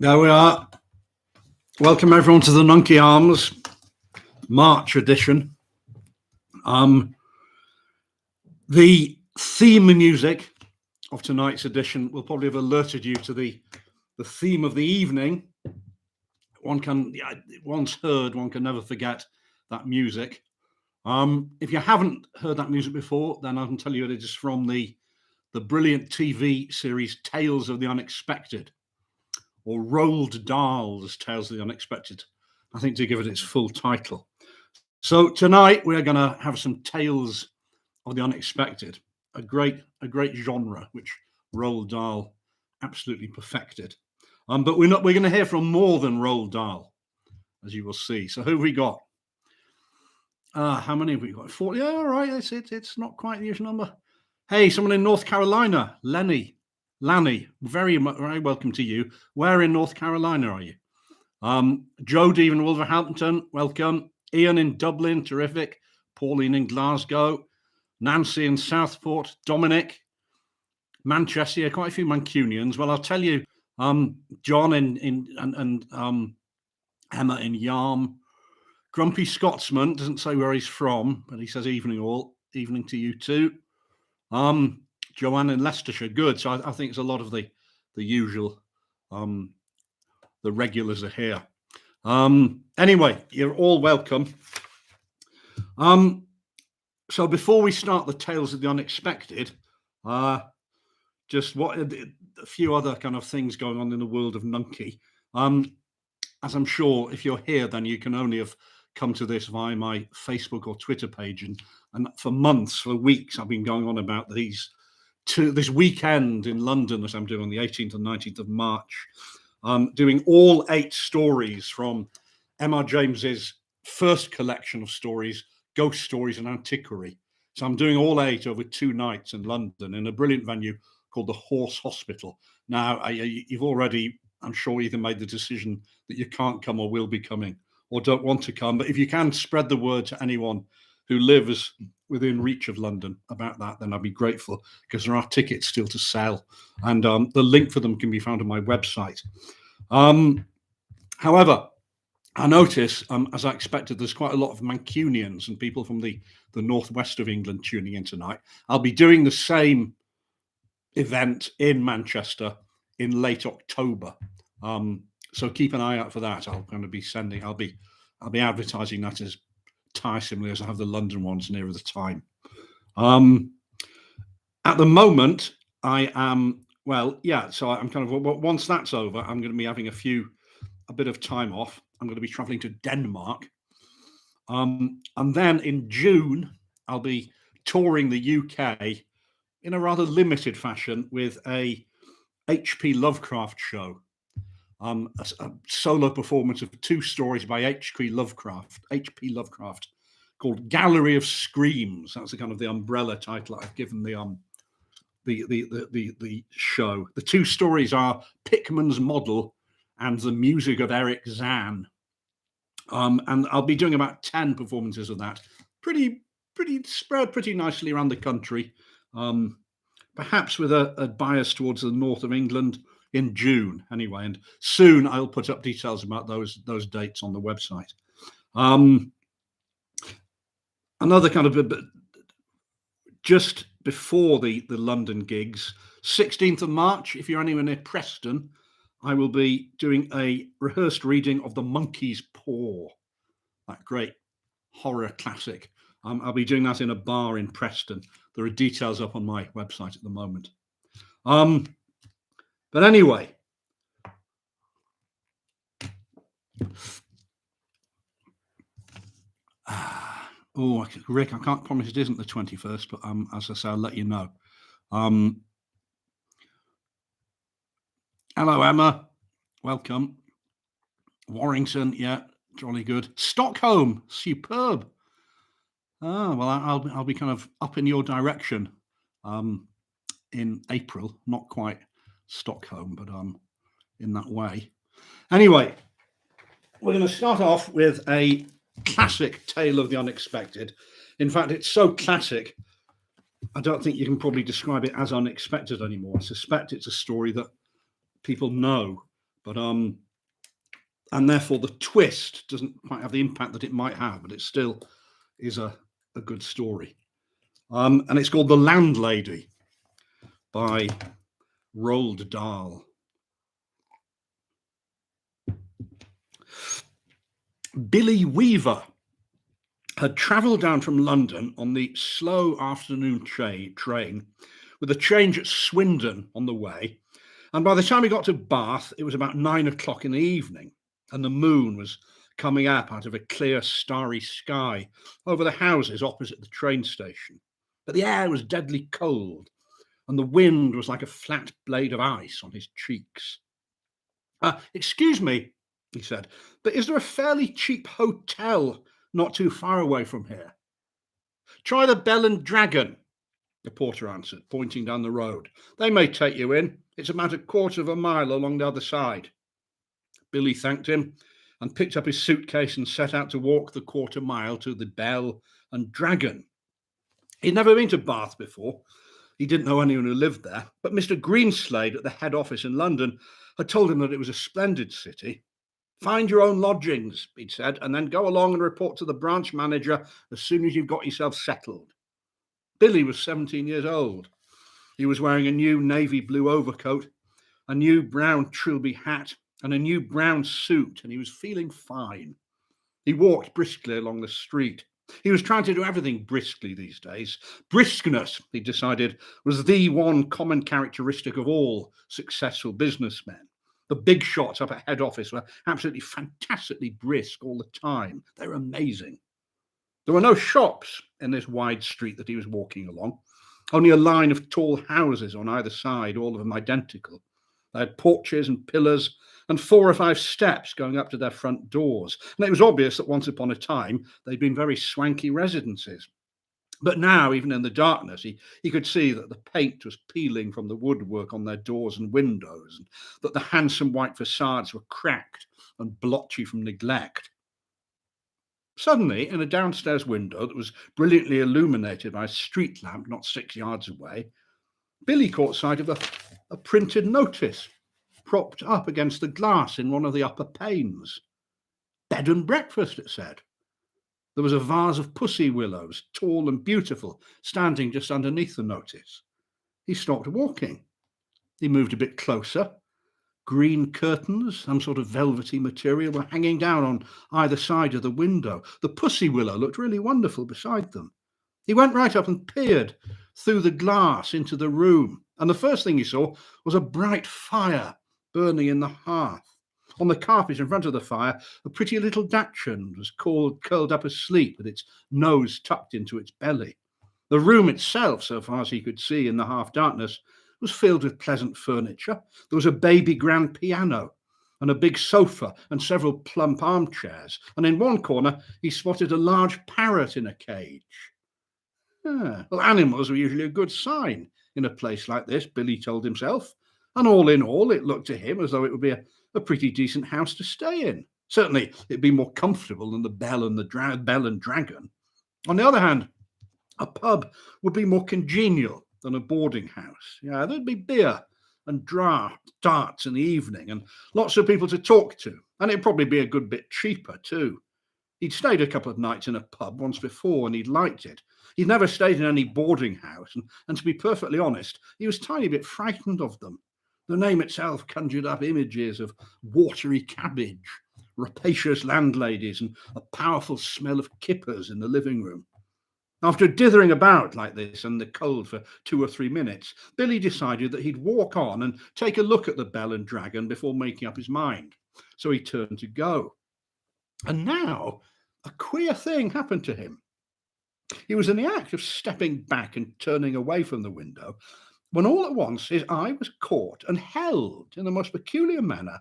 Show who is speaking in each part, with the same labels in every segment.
Speaker 1: There we are. Welcome everyone to the Nunkie Arms March edition. The theme music of tonight's edition will probably have alerted you to the theme of the evening. Once heard, one can never forget that music. If you haven't heard that music before, then I can tell you it is from the brilliant TV series Tales of the Unexpected, or Roald Dahl's Tales of the Unexpected, I think, to give it its full title. So tonight we're going to have some Tales of the Unexpected, a great genre which Roald Dahl absolutely perfected. But we're going to hear from more than Roald Dahl, as you will see. So who have we got? How many have we got? 40. Yeah, all right. It's not quite the usual number. Hey, someone in North Carolina, Lanny, very welcome to you. Where in North Carolina are you? Jodie in Wolverhampton, welcome. Ian in Dublin, terrific. Pauline in Glasgow. Nancy in Southport. Dominic, Manchester, quite a few Mancunians. Well, I'll tell you, John and Emma in Yarm. Grumpy Scotsman doesn't say where he's from, but he says evening all. Evening to you too. Joanne in Leicestershire, good. So I think it's a lot of the usual, the regulars are here. Anyway, you're all welcome. So before we start the Tales of the Unexpected, just a few other kind of things going on in the world of Nunkie. As I'm sure if you're here, then you can only have come to this via my Facebook or Twitter page, and for months, for weeks, I've been going on about this weekend in London that I'm doing on the 18th and 19th of March, doing all 8 stories from M.R. James's first collection of stories, Ghost Stories and Antiquary. So I'm doing all 8 over 2 nights in London in a brilliant venue called the Horse Hospital. Now, you've already, I'm sure, either made the decision that you can't come or will be coming or don't want to come. But if you can spread the word to anyone who lives within reach of London about that, then I'd be grateful, because there are tickets still to sell. And the link for them can be found on my website. However, I notice, as I expected, there's quite a lot of Mancunians and people from the northwest of England tuning in tonight. I'll be doing the same event in Manchester in late October. So keep an eye out for that. I'll be advertising that as tiresomely as I have the London ones nearer the time. At the moment, I am, so I'm kind of, once that's over, I'm going to be having a bit of time off. I'm going to be traveling to Denmark. And then in June, I'll be touring the UK in a rather limited fashion with a H.P. Lovecraft show. A solo performance of 2 stories by H.P. Lovecraft, called Gallery of Screams. That's the kind of the umbrella title I've given the show. The 2 stories are Pickman's Model and The Music of Eric Zahn. And I'll be doing about 10 performances of that, pretty spread pretty nicely around the country, perhaps with a bias towards the north of England in June anyway. And soon I'll put up details about those dates on the website. Another kind of just before the London gigs, 16th of March, if you're anywhere near Preston, I will be doing a rehearsed reading of The Monkey's Paw, that great horror classic. I'll be doing that in a bar in Preston. There are details up on my website at the moment. But anyway, Rick, I can't promise it isn't the 21st, but as I say, I'll let you know. Hello, Emma. Welcome. Warrington, yeah, jolly good. Stockholm, superb. Well, I'll be kind of up in your direction in April. Not quite Stockholm, but in that way. Anyway, we're going to start off with a classic tale of the unexpected. In fact, it's so classic, I don't think you can probably describe it as unexpected anymore. I suspect it's a story that people know, But and therefore the twist doesn't quite have the impact that it might have, but it still is a good story. And it's called The Landlady by Roald Dahl. Billy Weaver had travelled down from London on the slow afternoon train with a change at Swindon on the way. And by the time he got to Bath, it was about 9 o'clock in the evening, and the moon was coming up out of a clear, starry sky over the houses opposite the train station. But the air was deadly cold, and the wind was like a flat blade of ice on his cheeks. Excuse me, he said, but is there a fairly cheap hotel not too far away from here? Try the Bell and Dragon, the porter answered, pointing down the road. They may take you in. It's about a quarter of a mile along the other side. Billy thanked him and picked up his suitcase and set out to walk the quarter mile to the Bell and Dragon. He'd never been to Bath before. He didn't know anyone who lived there, but Mr. Greenslade at the head office in London had told him that it was a splendid city. Find your own lodgings, he'd said, and then go along and report to the branch manager as soon as you've got yourself settled. Billy was 17 years old. He was wearing a new navy blue overcoat, a new brown trilby hat, and a new brown suit, and he was feeling fine. He walked briskly along the street. He was trying to do everything briskly these days. Briskness, he decided, was the one common characteristic of all successful businessmen. The big shots up at head office were absolutely fantastically brisk all the time. They were amazing. There were no shops in this wide street that he was walking along, only a line of tall houses on either side, all of them identical. They had porches and pillars and 4 or 5 steps going up to their front doors. And it was obvious that once upon a time, they'd been very swanky residences. But now, even in the darkness, he could see that the paint was peeling from the woodwork on their doors and windows, and that the handsome white facades were cracked and blotchy from neglect. Suddenly, in a downstairs window that was brilliantly illuminated by a street lamp not 6 yards away, Billy caught sight of a printed notice propped up against the glass in one of the upper panes. Bed and breakfast, it said. There was a vase of pussy willows, tall and beautiful, standing just underneath the notice. He stopped walking. He moved a bit closer. Green curtains, some sort of velvety material, were hanging down on either side of the window. The pussy willow looked really wonderful beside them. He went right up and peered through the glass into the room, and the first thing he saw was a bright fire burning in the hearth. On the carpet in front of the fire, a pretty little dachshund was curled up asleep with its nose tucked into its belly. The room itself, so far as he could see in the half-darkness, was filled with pleasant furniture. There was a baby grand piano and a big sofa and several plump armchairs. And in one corner, he spotted a large parrot in a cage. Well, animals were usually a good sign in a place like this, Billy told himself. And all in all, it looked to him as though it would be a pretty decent house to stay in. Certainly, it'd be more comfortable than the Bell and Dragon. On the other hand, a pub would be more congenial than a boarding house. Yeah, there'd be beer and darts in the evening and lots of people to talk to. And it'd probably be a good bit cheaper too. He'd stayed a couple of nights in a pub once before and he'd liked it. He'd never stayed in any boarding house. And to be perfectly honest, he was a tiny bit frightened of them. The name itself conjured up images of watery cabbage, rapacious landladies, and a powerful smell of kippers in the living room. After dithering about like this in the cold for 2 or 3 minutes, Billy decided that he'd walk on and take a look at the Bell and Dragon before making up his mind. So he turned to go. And now a queer thing happened to him. He was in the act of stepping back and turning away from the window when all at once his eye was caught and held in the most peculiar manner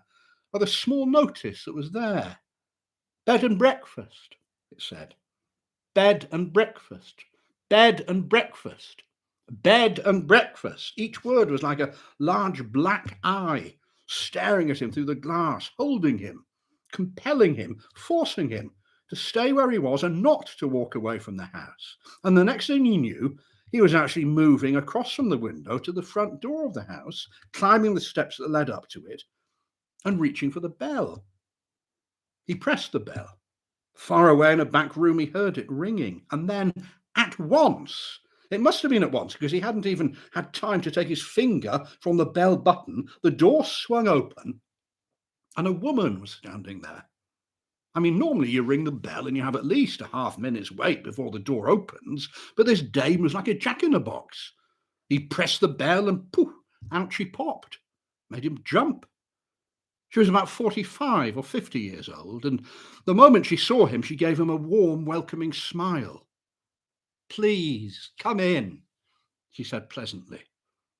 Speaker 1: by the small notice that was there. Bed and breakfast, it said. Bed and breakfast. Bed and breakfast. Bed and breakfast. Each word was like a large black eye staring at him through the glass, holding him, compelling him, forcing him to stay where he was and not to walk away from the house. And the next thing he knew, he was actually moving across from the window to the front door of the house, climbing the steps that led up to it. and reaching for the bell. He pressed the bell. Far away in a back room, he heard it ringing, and then at once, it must have been at once because he hadn't even had time to take his finger from the bell button, the door swung open and a woman was standing there. I mean, normally you ring the bell and you have at least a half-minute's wait before the door opens, but this dame was like a jack-in-a-box. He pressed the bell and poof, out she popped, made him jump. She was about 45 or 50 years old, and the moment she saw him, she gave him a warm, welcoming smile. "Please, come in," she said pleasantly.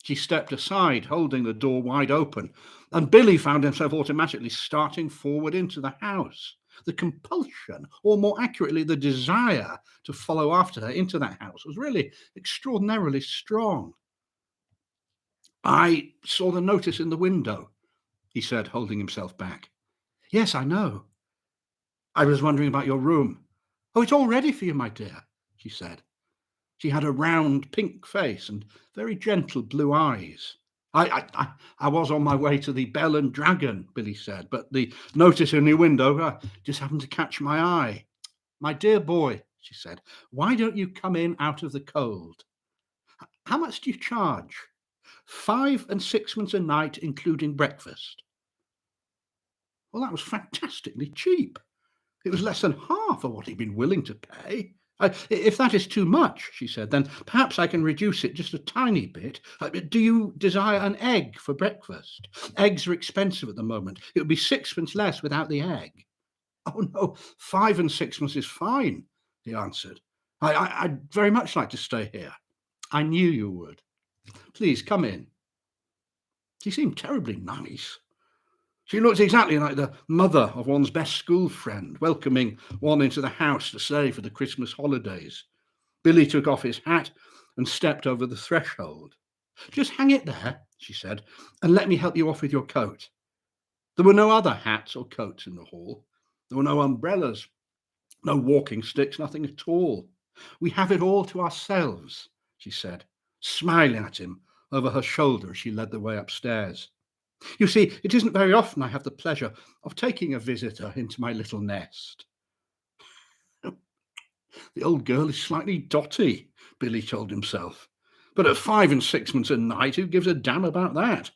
Speaker 1: She stepped aside, holding the door wide open, and Billy found himself automatically starting forward into the house. The compulsion, or more accurately, the desire to follow after her into that house was really extraordinarily strong. "I saw the notice in the window," he said, holding himself back. "Yes, I know. I was wondering about your room." "Oh, it's all ready for you, my dear," she said. She had a round pink face and very gentle blue eyes. I was on my way to the Bell and Dragon," Billy said, "but the notice in the window just happened to catch my eye." "My dear boy," she said, "why don't you come in out of the cold? How much do you charge?" 5 and 6pence a night, including breakfast." Well, that was fantastically cheap. It was less than half of what he'd been willing to pay. "If that is too much," she said, "then perhaps I can reduce it just a tiny bit. Do you desire an egg for breakfast? Eggs are expensive at the moment. It would be 6pence less without the egg." "Oh, no, 5 and 6pence is fine," he answered. I'd very much like to stay here." "I knew you would. Please come in." She seemed terribly nice. She looked exactly like the mother of one's best school friend, welcoming one into the house to stay for the Christmas holidays. Billy took off his hat and stepped over the threshold. "Just hang it there," she said, "and let me help you off with your coat." There were no other hats or coats in the hall. There were no umbrellas, no walking sticks, nothing at all. "We have it all to ourselves," she said, smiling at him over her shoulder as she led the way upstairs. "You see, it isn't very often I have the pleasure of taking a visitor into my little nest." The old girl is slightly dotty, Billy told himself. But at 5 and 6pence a night, who gives a damn about that?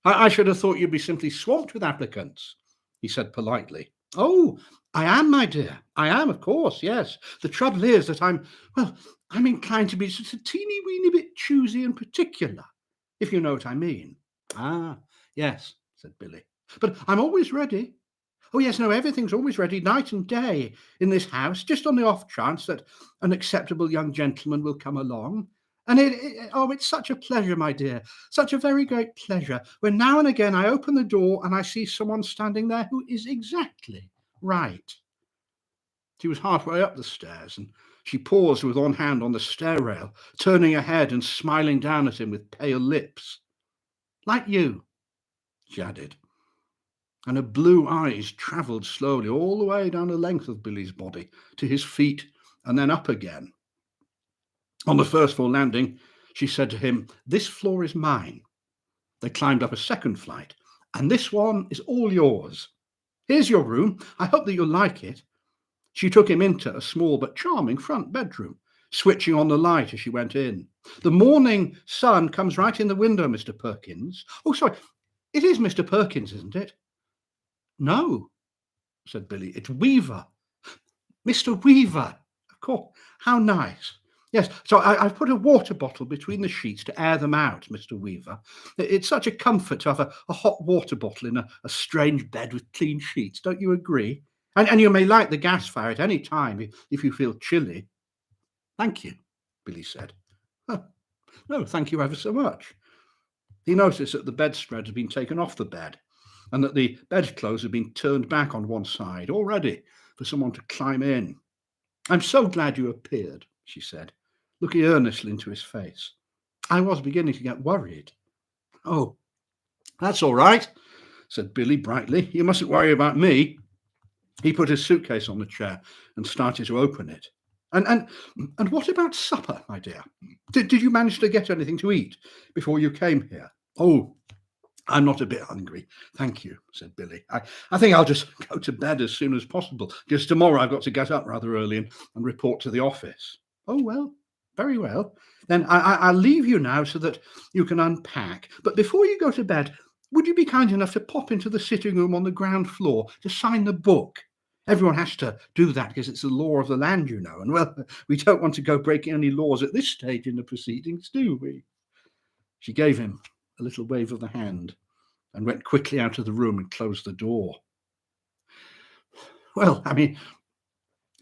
Speaker 1: I should have thought you'd be simply swamped with applicants," he said politely. "Oh, I am, my dear. I am, of course, yes. The trouble is that I'm inclined to be just a teeny weeny bit choosy and particular, if you know what I mean." "Ah, yes," said Billy. "But I'm always ready. Oh, yes, no, everything's always ready, night and day, in this house, just on the off chance that an acceptable young gentleman will come along. And it's such a pleasure, my dear, such a very great pleasure, when now and again I open the door and I see someone standing there who is exactly right." She was halfway up the stairs, and she paused with one hand on the stair rail, turning her head and smiling down at him with pale lips. "Like you," she added. And her blue eyes travelled slowly all the way down the length of Billy's body to his feet and then up again. On the first floor landing, she said to him, "This floor is mine." They climbed up a second flight. "And this one is all yours. Here's your room. I hope that you'll like it." She took him into a small but charming front bedroom, switching on the light as she went in. "The morning sun comes right in the window, Mr. Perkins." "Oh, sorry, it is Mr. Perkins, isn't it?" "No," said Billy, "it's Weaver." "Mr. Weaver, of course. How nice. Yes, so I've put a water bottle between the sheets to air them out, Mr. Weaver. It's such a comfort to have a hot water bottle in a strange bed with clean sheets. Don't you agree? And you may light the gas fire at any time if you feel chilly." "Thank you," Billy said. "Oh, no, thank you ever so much." He noticed that the bedspread had been taken off the bed, and that the bedclothes had been turned back on one side, all ready for someone to climb in. "I'm so glad you appeared," she said, looking earnestly into his face. "I was beginning to get worried." "Oh, that's all right," said Billy brightly. "You mustn't worry about me." He put his suitcase on the chair and started to open it. And what about supper, my dear? Did you manage to get anything to eat before you came here?" "Oh, I'm not a bit hungry, thank you, said Billy. I think I'll just go to bed as soon as possible, because tomorrow I've got to get up rather early and report to the office. Oh, well, very well. Then I'll leave you now so that you can unpack. But before you go to bed, would you be kind enough to pop into the sitting room on the ground floor to sign the book? Everyone has to do that because it's the law of the land, you know. And, well, we don't want to go breaking any laws at this stage in the proceedings, do we? She gave him a little wave of the hand and went quickly out of the room and closed the door. Well, I mean,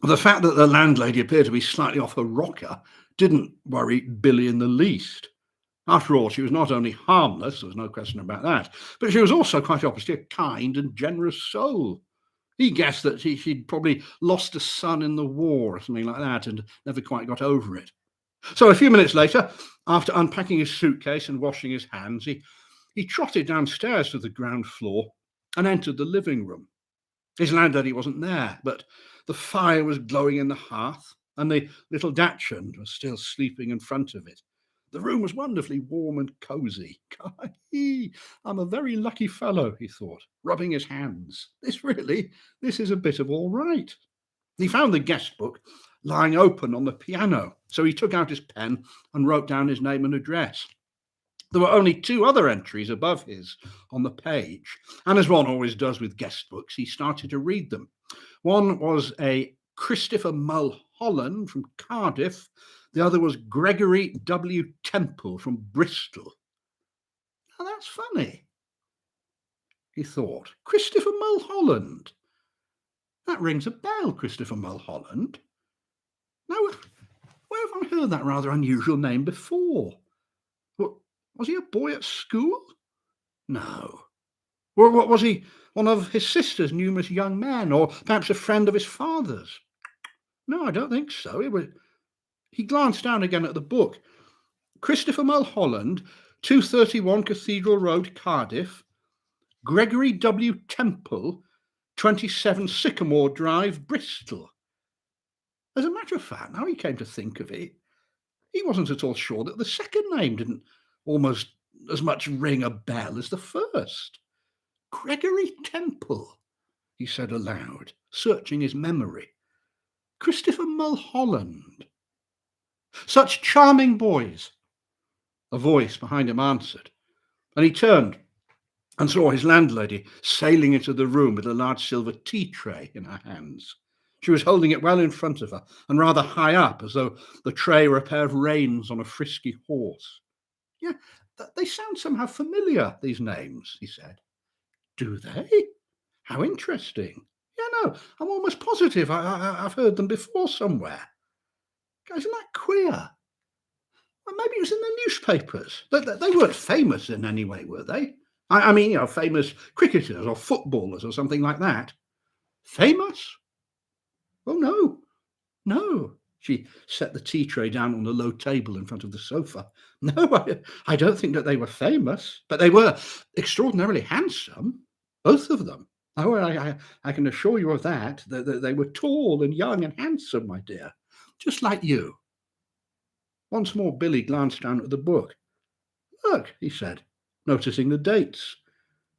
Speaker 1: the fact that the landlady appeared to be slightly off her rocker didn't worry Billy in the least. After all, she was not only harmless, there was no question about that, but she was also quite obviously a kind and generous soul. He guessed that she'd probably lost a son in the war or something like that and never quite got over it. So a few minutes later, after unpacking his suitcase and washing his hands, he trotted downstairs to the ground floor and entered the living room. His landlady wasn't there, but the fire was glowing in the hearth and the little Dachshund was still sleeping in front of it. The room was wonderfully warm and cosy. I'm a very lucky fellow, he thought, rubbing his hands. This is a bit of all right. He found the guest book lying open on the piano, so he took out his pen and wrote down his name and address. There were only 2 other entries above his on the page, and as one always does with guest books, he started to read them. One was a Christopher Mulholland from Cardiff. The other was Gregory W. Temple from Bristol. Now that's funny, he thought. Christopher Mulholland. That rings a bell, Christopher Mulholland. Now, where have I heard that rather unusual name before? Was he a boy at school? No. Or was he one of his sister's numerous young men, or perhaps a friend of his father's? No, I don't think so. He glanced down again at the book. Christopher Mulholland, 231 Cathedral Road, Cardiff. Gregory W. Temple, 27 Sycamore Drive, Bristol. As a matter of fact, now he came to think of it, he wasn't at all sure that the second name didn't almost as much ring a bell as the first. Gregory Temple, he said aloud, searching his memory. Christopher Mulholland. Such charming boys. A voice behind him answered, and he turned and saw his landlady sailing into the room with a large silver tea tray in her hands. She was holding it well in front of her and rather high up, as though the tray were a pair of reins on a frisky horse. Yeah, they sound somehow familiar, these names, he said. Do they? How interesting. Yeah, no, I'm almost positive I've heard them before somewhere. Isn't that queer? Well, maybe it was in the newspapers. They weren't famous in any way, were they? I mean, famous cricketers or footballers or something like that. Famous? Oh, no. She set the tea tray down on the low table in front of the sofa. No, I don't think that they were famous, but they were extraordinarily handsome, both of them. Oh, I can assure you of that. They were tall and young and handsome, my dear, just like you. Once more, Billy glanced down at the book. Look, he said, noticing the dates.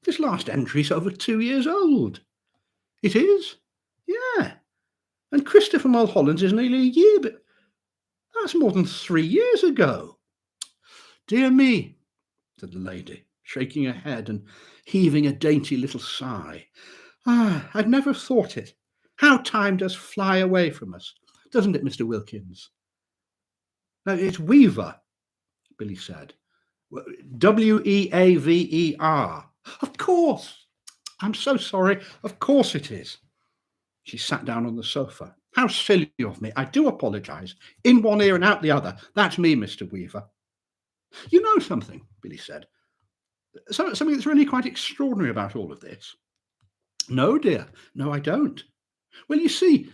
Speaker 1: This last entry's over 2 years old. It is? Yeah. And Christopher Mulholland's is nearly a year, but that's more than 3 years ago. Dear me, said the lady, shaking her head and heaving a dainty little sigh. I'd never thought it. How time does fly away from us, doesn't it, Mr. Wilkins? It's Weaver, Billy said. Weaver. Of course. I'm so sorry. Of course it is. She sat down on the sofa. How silly of me. I do apologise. In one ear and out the other. That's me, Mr. Weaver. You know something, Billy said. Something that's really quite extraordinary about all of this. No, dear. No, I don't. Well, you see,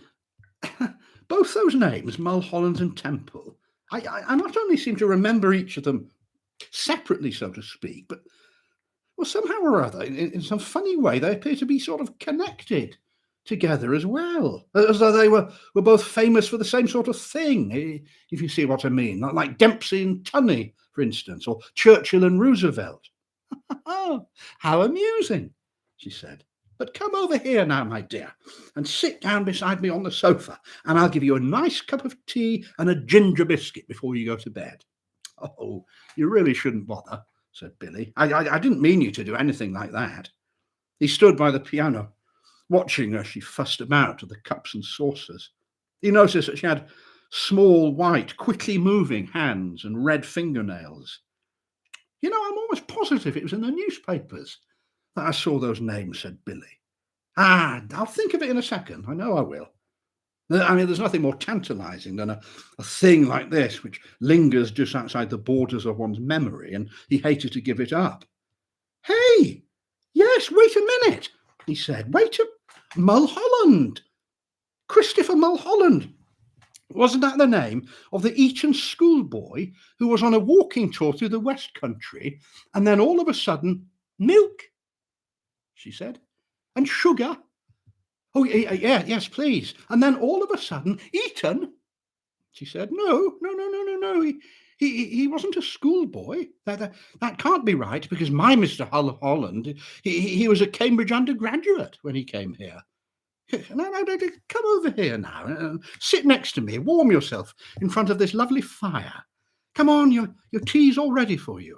Speaker 1: both those names, Mulholland and Temple, I not only seem to remember each of them separately, so to speak, but well, somehow or other, in some funny way, they appear to be sort of connected together as well, as though they were both famous for the same sort of thing, if you see what I mean, like Dempsey and Tunney, for instance, or Churchill and Roosevelt. Oh, how amusing, she said. But come over here now, my dear, and sit down beside me on the sofa, and I'll give you a nice cup of tea and a ginger biscuit before you go to bed. Oh, you really shouldn't bother, said Billy. I didn't mean you to do anything like that. He stood by the piano, watching her as she fussed about with the cups and saucers. He noticed that she had small, white, quickly moving hands and red fingernails. You know, I'm almost positive it was in the newspapers that I saw those names, said Billy. I'll think of it in a second. I know I will. I mean, there's nothing more tantalizing than a thing like this, which lingers just outside the borders of one's memory, and he hated to give it up. Hey, yes, wait a minute, he said. Mulholland. Christopher Mulholland. Wasn't that the name of the Eton schoolboy who was on a walking tour through the West Country, and then all of a sudden, milk, she said, and sugar. Oh, yeah, yes, please. And then all of a sudden, Eton, she said. No. He wasn't a schoolboy. That can't be right, because my Mr. Holland, he was a Cambridge undergraduate when he came here. No, come over here now. Sit next to me. Warm yourself in front of this lovely fire. Come on, your tea's all ready for you.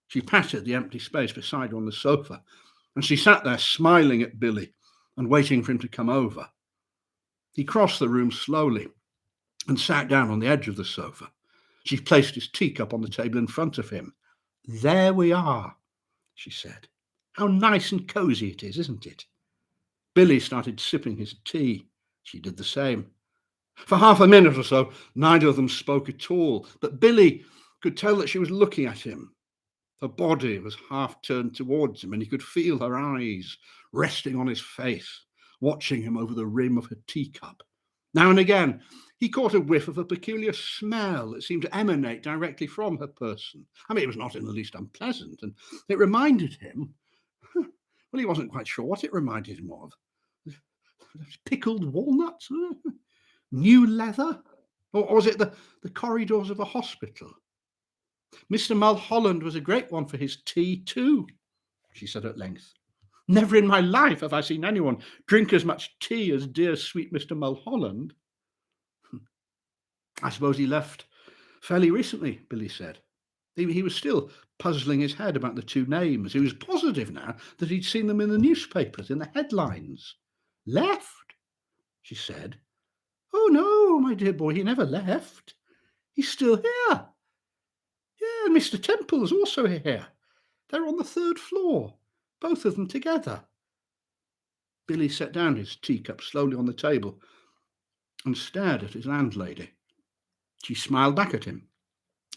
Speaker 1: She patted the empty space beside her on the sofa, and she sat there smiling at Billy and waiting for him to come over. He crossed the room slowly and sat down on the edge of the sofa. She placed his teacup on the table in front of him. There we are, she said. How nice and cosy it is, isn't it? Billy started sipping his tea. She did the same. For half a minute or so, neither of them spoke at all, but Billy could tell that she was looking at him. Her body was half turned towards him, and he could feel her eyes resting on his face, watching him over the rim of her teacup. Now and again, he caught a whiff of a peculiar smell that seemed to emanate directly from her person. I mean, it was not in the least unpleasant, and it reminded him, well, he wasn't quite sure what it reminded him of. Pickled walnuts? New leather? Or was it the corridors of a hospital? Mr. Mulholland was a great one for his tea too, she said at length. Never in my life have I seen anyone drink as much tea as dear sweet Mr. Mulholland. I suppose he left fairly recently, Billy said. He was still puzzling his head about the two names. He was positive now that he'd seen them in the newspapers, in the headlines. Left? She said. Oh, no, my dear boy, he never left. He's still here. Yeah, and Mr. Temple's also here. They're on the third floor, both of them together. Billy set down his teacup slowly on the table and stared at his landlady. She smiled back at him,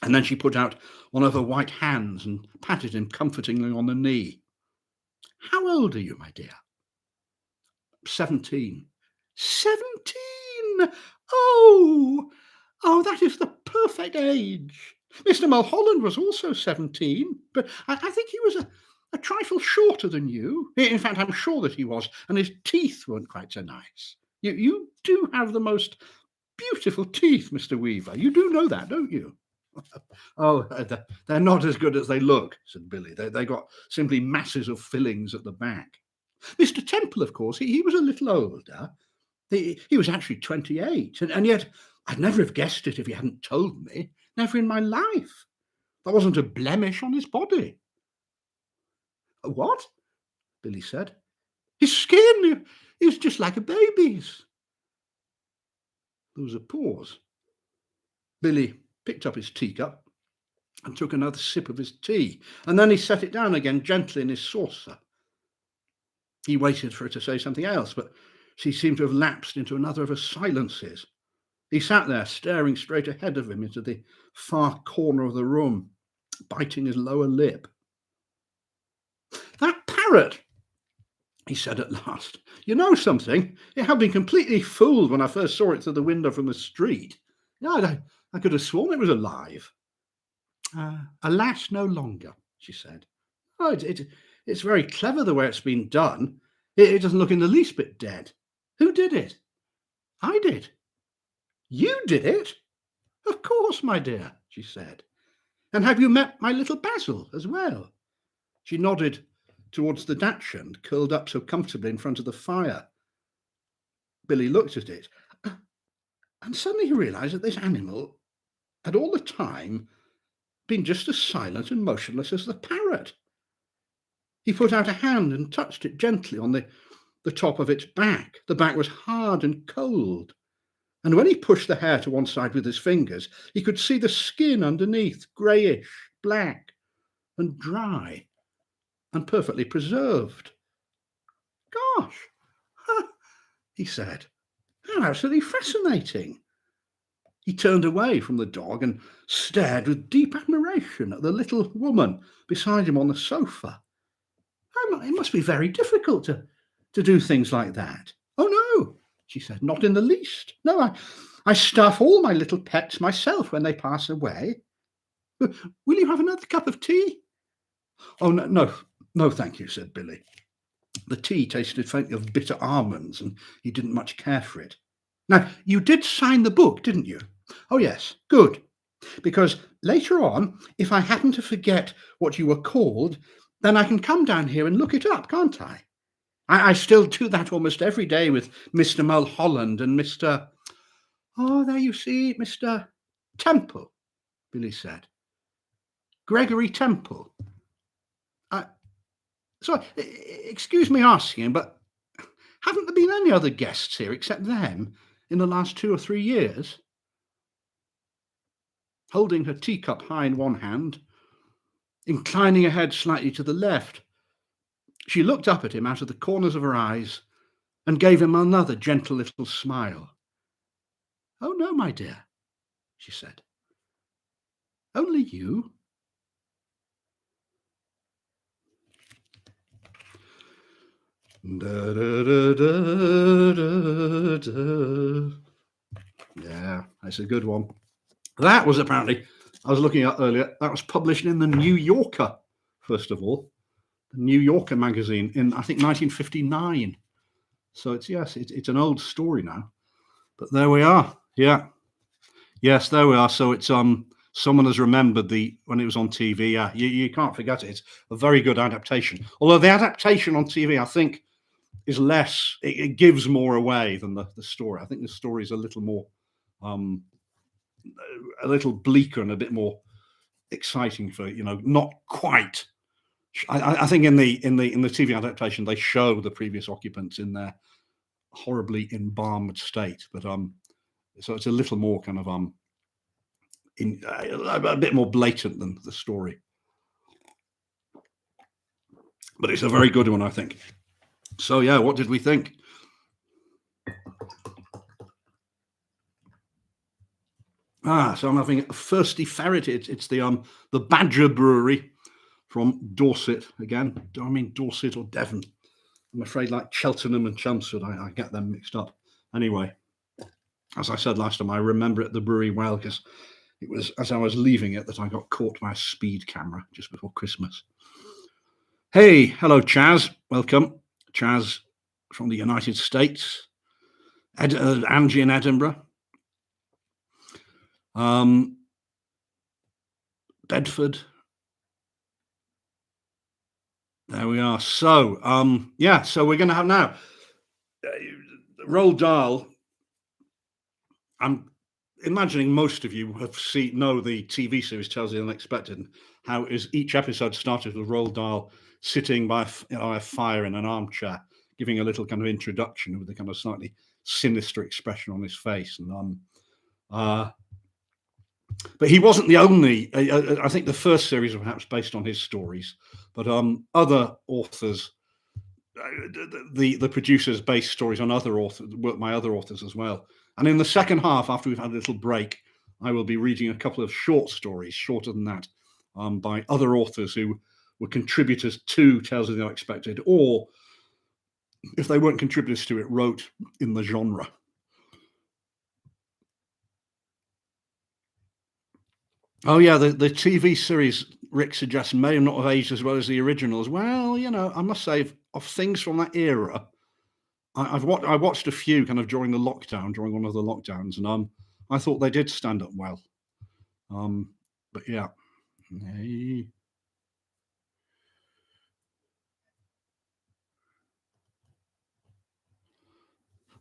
Speaker 1: and then she put out one of her white hands and patted him comfortingly on the knee. How old are you, my dear? 17. 17? Oh, that is the perfect age. Mr. Mulholland was also 17, but I think he was a trifle shorter than you. In fact, I'm sure that he was, and his teeth weren't quite so nice. You do have the most beautiful teeth, Mr. Weaver. You do know that, don't you? Oh, they're not as good as they look, said Billy. They got simply masses of fillings at the back. Mr. Temple, of course, he was a little older. He was actually 28, and yet I'd never have guessed it if he hadn't told me. Never in my life. There wasn't a blemish on his body. What? Billy said. His skin, he was just like a baby's. There was a pause. Billy picked up his teacup and took another sip of his tea, and then he set it down again gently in his saucer. He waited for her to say something else, but she seemed to have lapsed into another of her silences. He sat there, staring straight ahead of him into the far corner of the room, biting his lower lip. That parrot, he said at last. You know something? It had been completely fooled when I first saw it through the window from the street. Yeah, I could have sworn it was alive. Alas, no longer, she said. Oh, it's very clever the way it's been done. It doesn't look in the least bit dead. Who did it? I did. You did it? Of course, my dear, she said. And have you met my little Basil as well? She nodded towards the dachshund, curled up so comfortably in front of the fire. Billy looked at it, and suddenly he realized that this animal had all the time been just as silent and motionless as the parrot. He put out a hand and touched it gently on the top of its back. The back was hard and cold, and when he pushed the hair to one side with his fingers, he could see the skin underneath, greyish, black, and dry, and perfectly preserved. "Gosh," he said, "how absolutely fascinating." He turned away from the dog and stared with deep admiration at the little woman beside him on the sofa. It must be very difficult to do things like that." "Oh, no," she said, "not in the least. No, I stuff all my little pets myself when they pass away. Will you have another cup of tea?" "Oh, no, no, no, thank you," said Billy. The tea tasted faintly of bitter almonds, and he didn't much care for it. "Now, you did sign the book, didn't you?" "Oh, yes, good. Because later on, if I happen to forget what you were called, then I can come down here and look it up, can't I? I still do that almost every day with Mr. Mulholland and Mr. Oh, there you see, Mr. Temple," Billy said. "Gregory Temple. So, excuse me asking, but haven't there been any other guests here except them in the last 2 or 3 years?" Holding her teacup high in one hand, inclining her head slightly to the left, she looked up at him out of the corners of her eyes and gave him another gentle little smile. "Oh, no, my dear," she said. "Only you." Da, da, da, da, da, da. Yeah, that's a good one. That was apparently, I was looking at earlier, that was published in the New Yorker, first of all. The New Yorker magazine in, I think, 1959. So it's an old story now. But there we are. Yeah. Yes, there we are. So it's someone has remembered when it was on TV. Yeah, you can't forget it. It's a very good adaptation. Although the adaptation on TV, I think, is less. It gives more away than the story. I think the story is a little more, a little bleaker and a bit more exciting for not quite. I think in the TV adaptation they show the previous occupants in their horribly embalmed state, but so it's a little more kind of a bit more blatant than the story. But it's a very good one, I think. So yeah, what did we think? So I'm having a Thirsty Ferret. It's the Badger Brewery from Dorset again. Do I mean Dorset or Devon? I'm afraid, like Cheltenham and Chelmsford, I get them mixed up. Anyway, as I said last time, I remember the brewery well because it was as I was leaving it that I got caught by a speed camera just before Christmas. Hey, hello, Chaz. Welcome. Chaz from the United States. Angie in Edinburgh. Bedford. There we are. So, so we're going to have now Roald Dahl. I'm imagining most of you know the TV series Tales of the Unexpected, and how each episode started with Roald Dahl sitting by a fire in an armchair, giving a little kind of introduction with a kind of slightly sinister expression on his face. And but he wasn't the only. I think the first series was perhaps based on his stories, but other authors, the producers based stories on other authors, my other authors as well. And in the second half, after we've had a little break, I will be reading a couple of short stories, shorter than that, by other authors who were contributors to Tales of the Unexpected, or if they weren't contributors to it, wrote in the genre. Oh yeah, the TV series Rick suggests may not have aged as well as the originals. Well, I must say, of things from that era, I watched a few kind of during one of the lockdowns, and I thought they did stand up well. But yeah.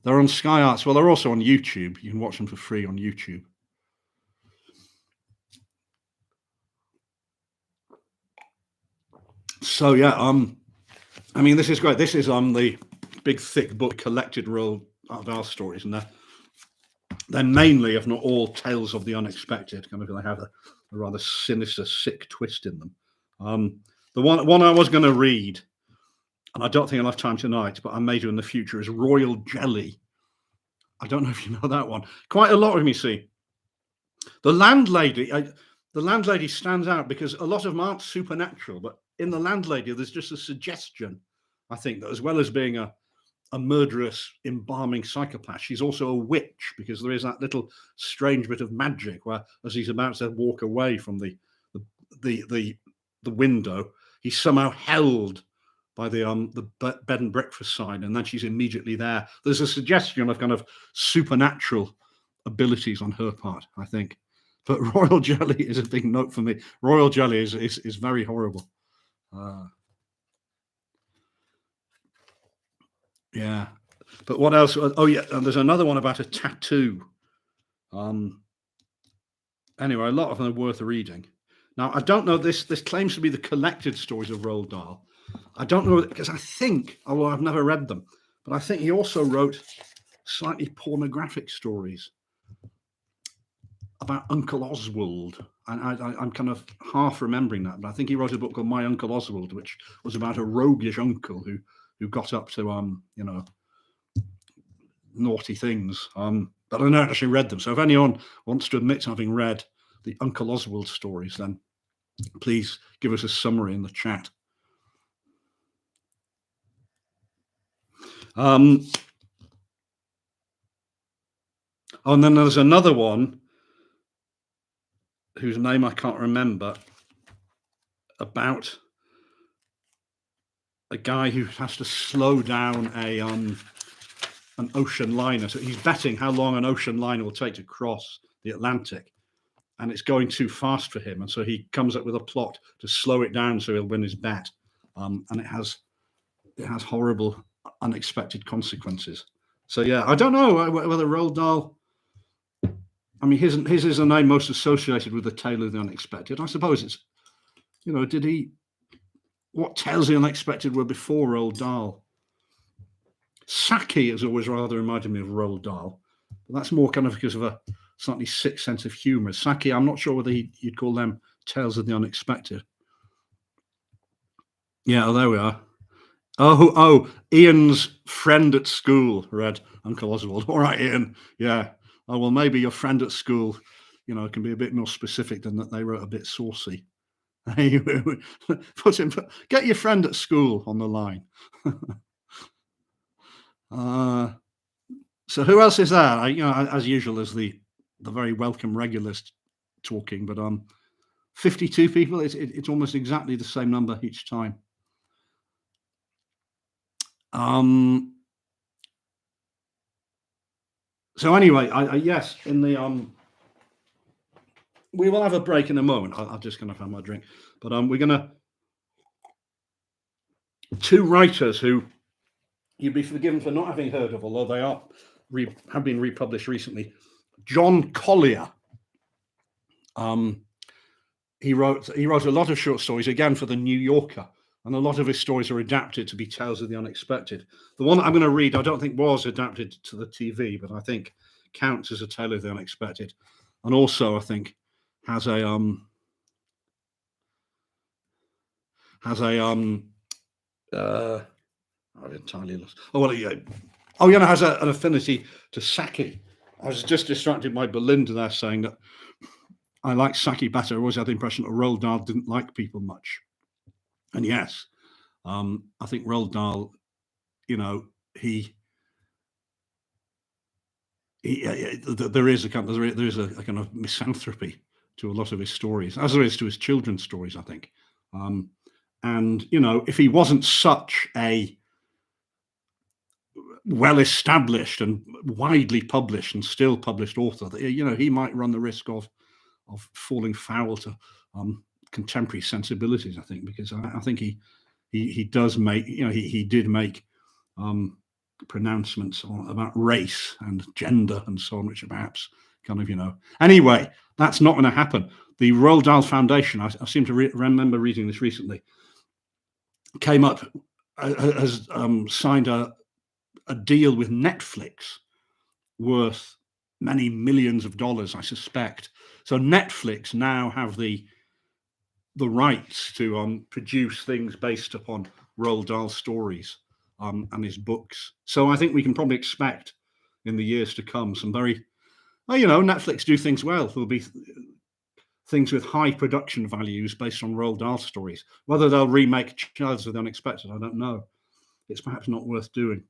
Speaker 1: They're on Sky Arts. Well, they're also on YouTube. You can watch them for free on YouTube. So yeah, I mean, this is great. This is the big thick book, collected Roald Dahl stories, and they're mainly, if not all, tales of the unexpected. Kind of, they have a rather sinister, sick twist in them. The one I was going to read, and I don't think I'll have time tonight, but I may do in the future, is Royal Jelly. I don't know if you know that one. Quite a lot of them, you see. The Landlady stands out because a lot of them aren't supernatural, but in the Landlady, there's just a suggestion, I think, that as well as being a murderous, embalming psychopath, she's also a witch, because there is that little strange bit of magic where, as he's about to walk away from the window, he's somehow held by the bed and breakfast sign, and then she's immediately there. There's a suggestion of kind of supernatural abilities on her part, I think. But Royal Jelly is a big note for me. Royal Jelly is very horrible. Yeah. But what else? Oh yeah, and there's another one about a tattoo. Anyway, a lot of them are worth reading. Now, I don't know, this claims to be the collected stories of Roald Dahl. I don't know, because I think, although I've never read them, but I think he also wrote slightly pornographic stories about Uncle Oswald. And I'm kind of half remembering that, but I think he wrote a book called My Uncle Oswald, which was about a roguish uncle who got up to naughty things. But I never actually read them. So if anyone wants to admit to having read the Uncle Oswald stories, then please give us a summary in the chat. And then there's another one whose name I can't remember, about a guy who has to slow down an ocean liner. So he's betting how long an ocean liner will take to cross the Atlantic, and it's going too fast for him. And so he comes up with a plot to slow it down so he'll win his bet. And it has horrible, unexpected consequences. So yeah, I don't know whether Roald Dahl, I mean, his is the name most associated with the tale of the unexpected. I suppose it's, what tales of the unexpected were before Roald Dahl? Saki has always rather reminded me of Roald Dahl, but that's more kind of because of a slightly sick sense of humor. Saki, I'm not sure whether you'd call them tales of the unexpected. Yeah, oh, there we are. Oh, Ian's friend at school read Uncle Oswald. All right, Ian. Yeah. Oh, well, maybe your friend at school, can be a bit more specific than that they wrote a bit saucy. Get your friend at school on the line. So who else is there? As usual, there's the very welcome regulars talking, but 52 people. It's almost exactly the same number each time. So anyway, yes, in the we will have a break in a moment. I'll just kind of have my drink, but we're gonna, two writers who you'd be forgiven for not having heard of, although they have been republished recently. John Collier. He wrote a lot of short stories, again for the New Yorker, and a lot of his stories are adapted to be tales of the unexpected. The one that I'm going to read, I don't think was adapted to the TV, but I think counts as a tale of the unexpected, and also I think has a I've entirely lost. Oh well, yeah. Oh, has an affinity to Saki. I was just distracted by Belinda there saying that I like Saki better. I always had the impression that Roald Dahl didn't like people much. And yes, I think Roald Dahl, there is a kind of misanthropy to a lot of his stories, as there is to his children's stories, I think. And if he wasn't such a well-established and widely published and still published author, he might run the risk of falling foul to contemporary sensibilities, I think, because I think he does make, he did make pronouncements about race and gender and so on, which are perhaps kind of, Anyway, that's not going to happen. The Roald Dahl Foundation, I seem to remember reading this recently, came up, has signed a deal with Netflix worth many millions of dollars, I suspect. So Netflix now have the rights to produce things based upon Roald Dahl stories and his books. So I think we can probably expect in the years to come some very, Netflix do things well. There'll be things with high production values based on Roald Dahl stories. Whether they'll remake Childs of the Unexpected, I don't know. It's perhaps not worth doing.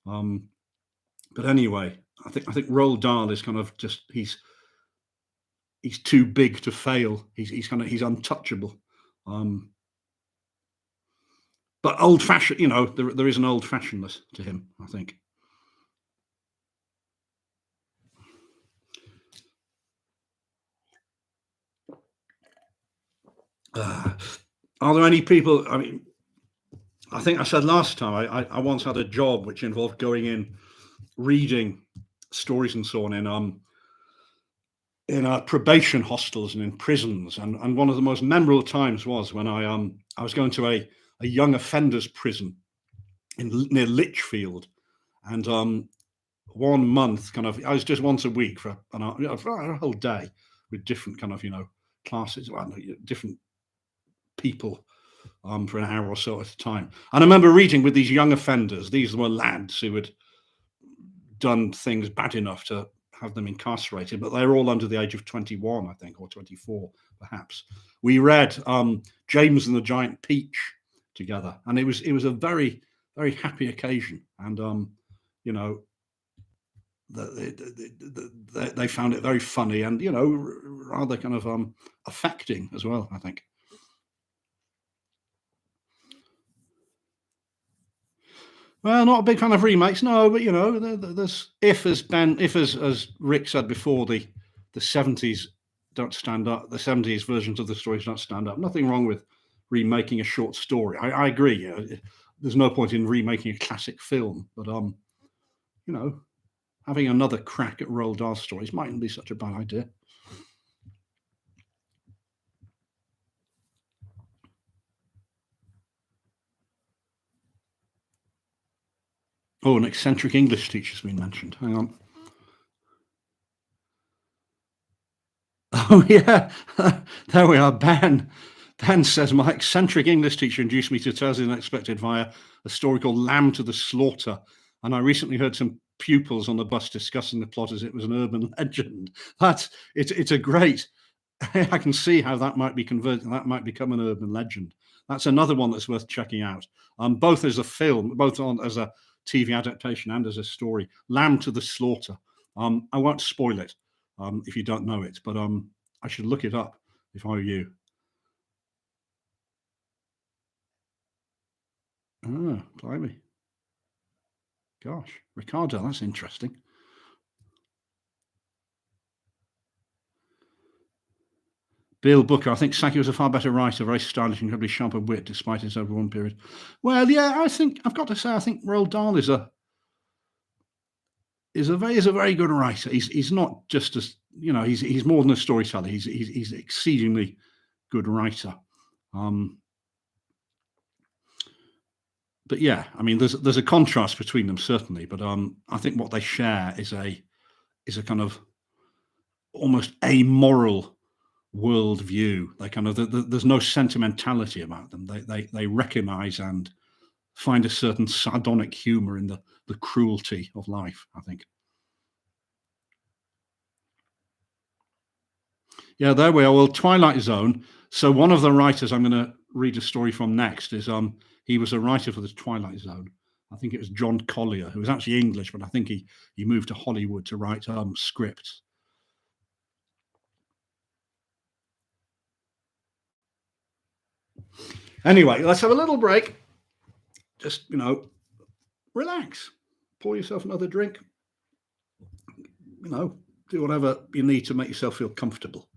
Speaker 1: But anyway, I think Roald Dahl is kind of just he's too big to fail. He's untouchable. But old fashioned, there is an old fashionedness to him, I think. Are there any people? I mean, I think I said last time I once had a job which involved going in, reading stories and so on in probation hostels and in prisons, and one of the most memorable times was when I was going to a young offenders prison near Lichfield, and 1 month kind of I was just once a week for for a whole day with different kind of classes, different people for an hour or so at a time. And I remember reading with these young offenders. These were lads who had done things bad enough to have them incarcerated, but they were all under the age of 21, I think, or 24, perhaps. We read James and the Giant Peach together, and it was a very, very happy occasion. And they found it very funny and rather kind of affecting as well, I think. Well, not a big fan of remakes, no, but there's if as Rick said before, the 70s don't stand up. The 70s versions of the stories don't stand up. Nothing wrong with remaking a short story. I agree. There's no point in remaking a classic film, but having another crack at Roald Dahl stories mightn't be such a bad idea. Oh, an eccentric English teacher's been mentioned. Hang on. Oh, yeah. There we are. Ben says, my eccentric English teacher induced me to Tales of the Unexpected via a story called Lamb to the Slaughter. And I recently heard some pupils on the bus discussing the plot as it was an urban legend. It's a great, I can see how that might be converted. That might become an urban legend. That's another one that's worth checking out. Both as a film, both as a TV adaptation and as a story. Lamb to the Slaughter. I won't spoil it if you don't know it, but I should look it up if I were you. Oh, blimey. Gosh, Ricardo, that's interesting. Bill Booker, I think Saki was a far better writer, very stylish, incredibly sharp of wit, despite his over one period. Well, yeah, I think I've got to say, I think Roald Dahl is a very good writer. He's not just as he's more than a storyteller. He's exceedingly good writer. But yeah, I mean, there's a contrast between them certainly. But I think what they share is a kind of almost amoral worldview. They kind of there's no sentimentality about them. They recognize and find a certain sardonic humor in the cruelty of life, I think. Yeah, there we are. Well, Twilight Zone. So one of the writers I'm going to read a story from next is he was a writer for the Twilight Zone. I think it was John Collier, who was actually English, but I think he moved to Hollywood to write scripts. Anyway, let's have a little break. Just relax, pour yourself another drink. Do whatever you need to make yourself feel comfortable.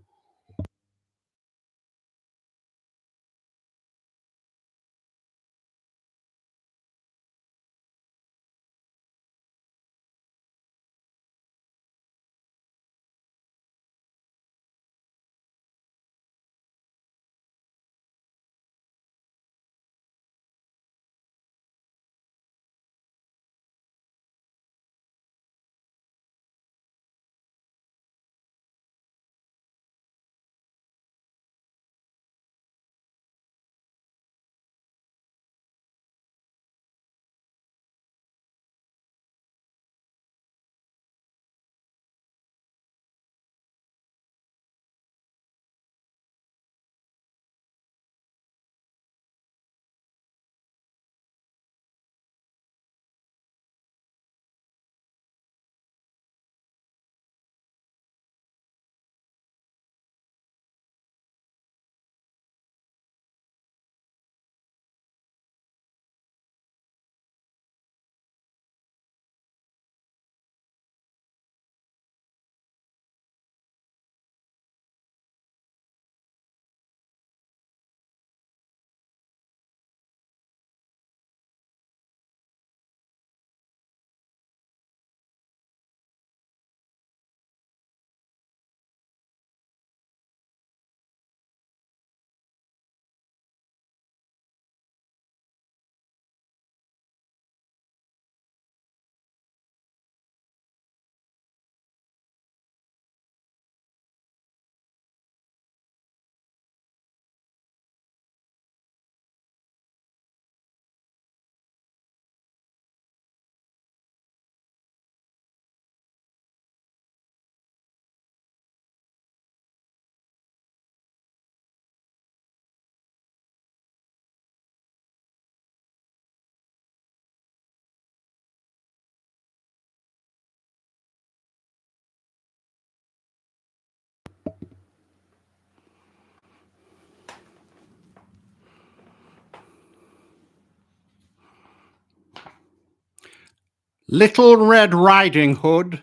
Speaker 1: Little Red Riding Hood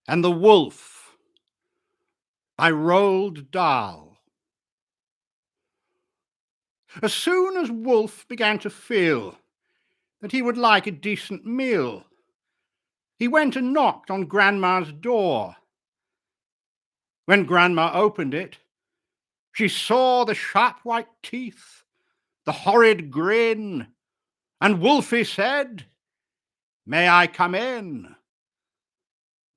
Speaker 1: and the Wolf by Roald Dahl. As soon as Wolf began to feel that he would like a decent meal, he went and knocked on Grandma's door. When Grandma opened it, she saw the sharp white teeth, the horrid grin, and Wolfie said, "May I come in?"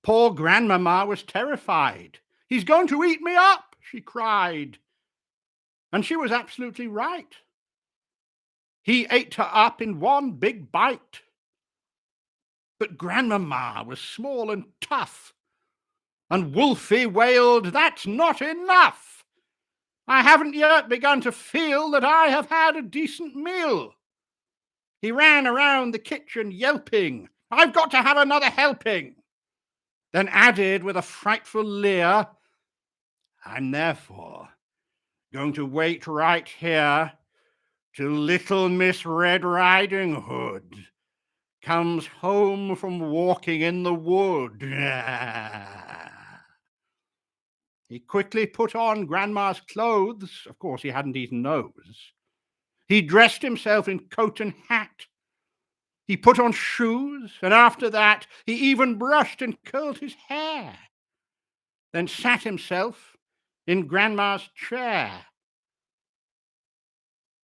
Speaker 1: Poor Grandmama was terrified. "He's going to eat me up," she cried. And she was absolutely right. He ate her up in one big bite. But Grandmama was small and tough, and Wolfie wailed, "That's not enough. I haven't yet begun to feel that I have had a decent meal." He ran around the kitchen yelping, "I've got to have another helping," then added with a frightful leer, "I'm therefore going to wait right here till little Miss Red Riding Hood comes home from walking in the wood." He quickly put on Grandma's clothes. Of course, he hadn't eaten those. He dressed himself in coat and hat. He put on shoes, and after that, he even brushed and curled his hair, then sat himself in Grandma's chair.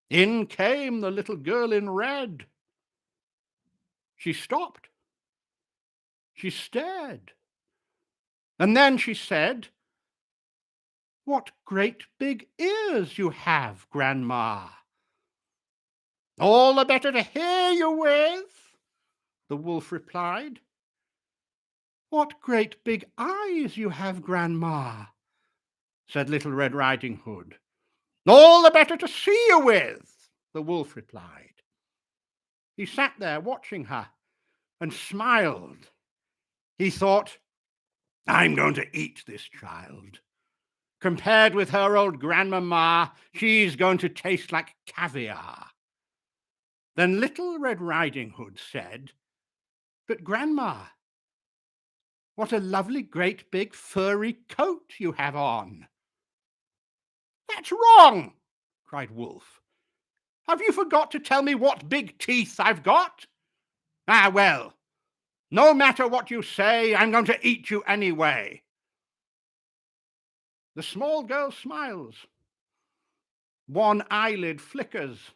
Speaker 1: In came the little girl in red. She stopped. She stared. And then she said, "What great big ears you have, Grandma." "All the better to hear you with," the wolf replied. "What great big eyes you have, Grandma," said Little Red Riding Hood. "All the better to see you with," the wolf replied. He sat there watching her and smiled. He thought, "I'm going to eat this child. Compared with her old Grandmama, she's going to taste like caviar." Then Little Red Riding Hood said, "But Grandma, what a lovely great big furry coat you have on." "That's wrong," cried Wolf. "Have you forgot to tell me what big teeth I've got? Ah, well, no matter what you say, I'm going to eat you anyway." The small girl smiles. One eyelid flickers.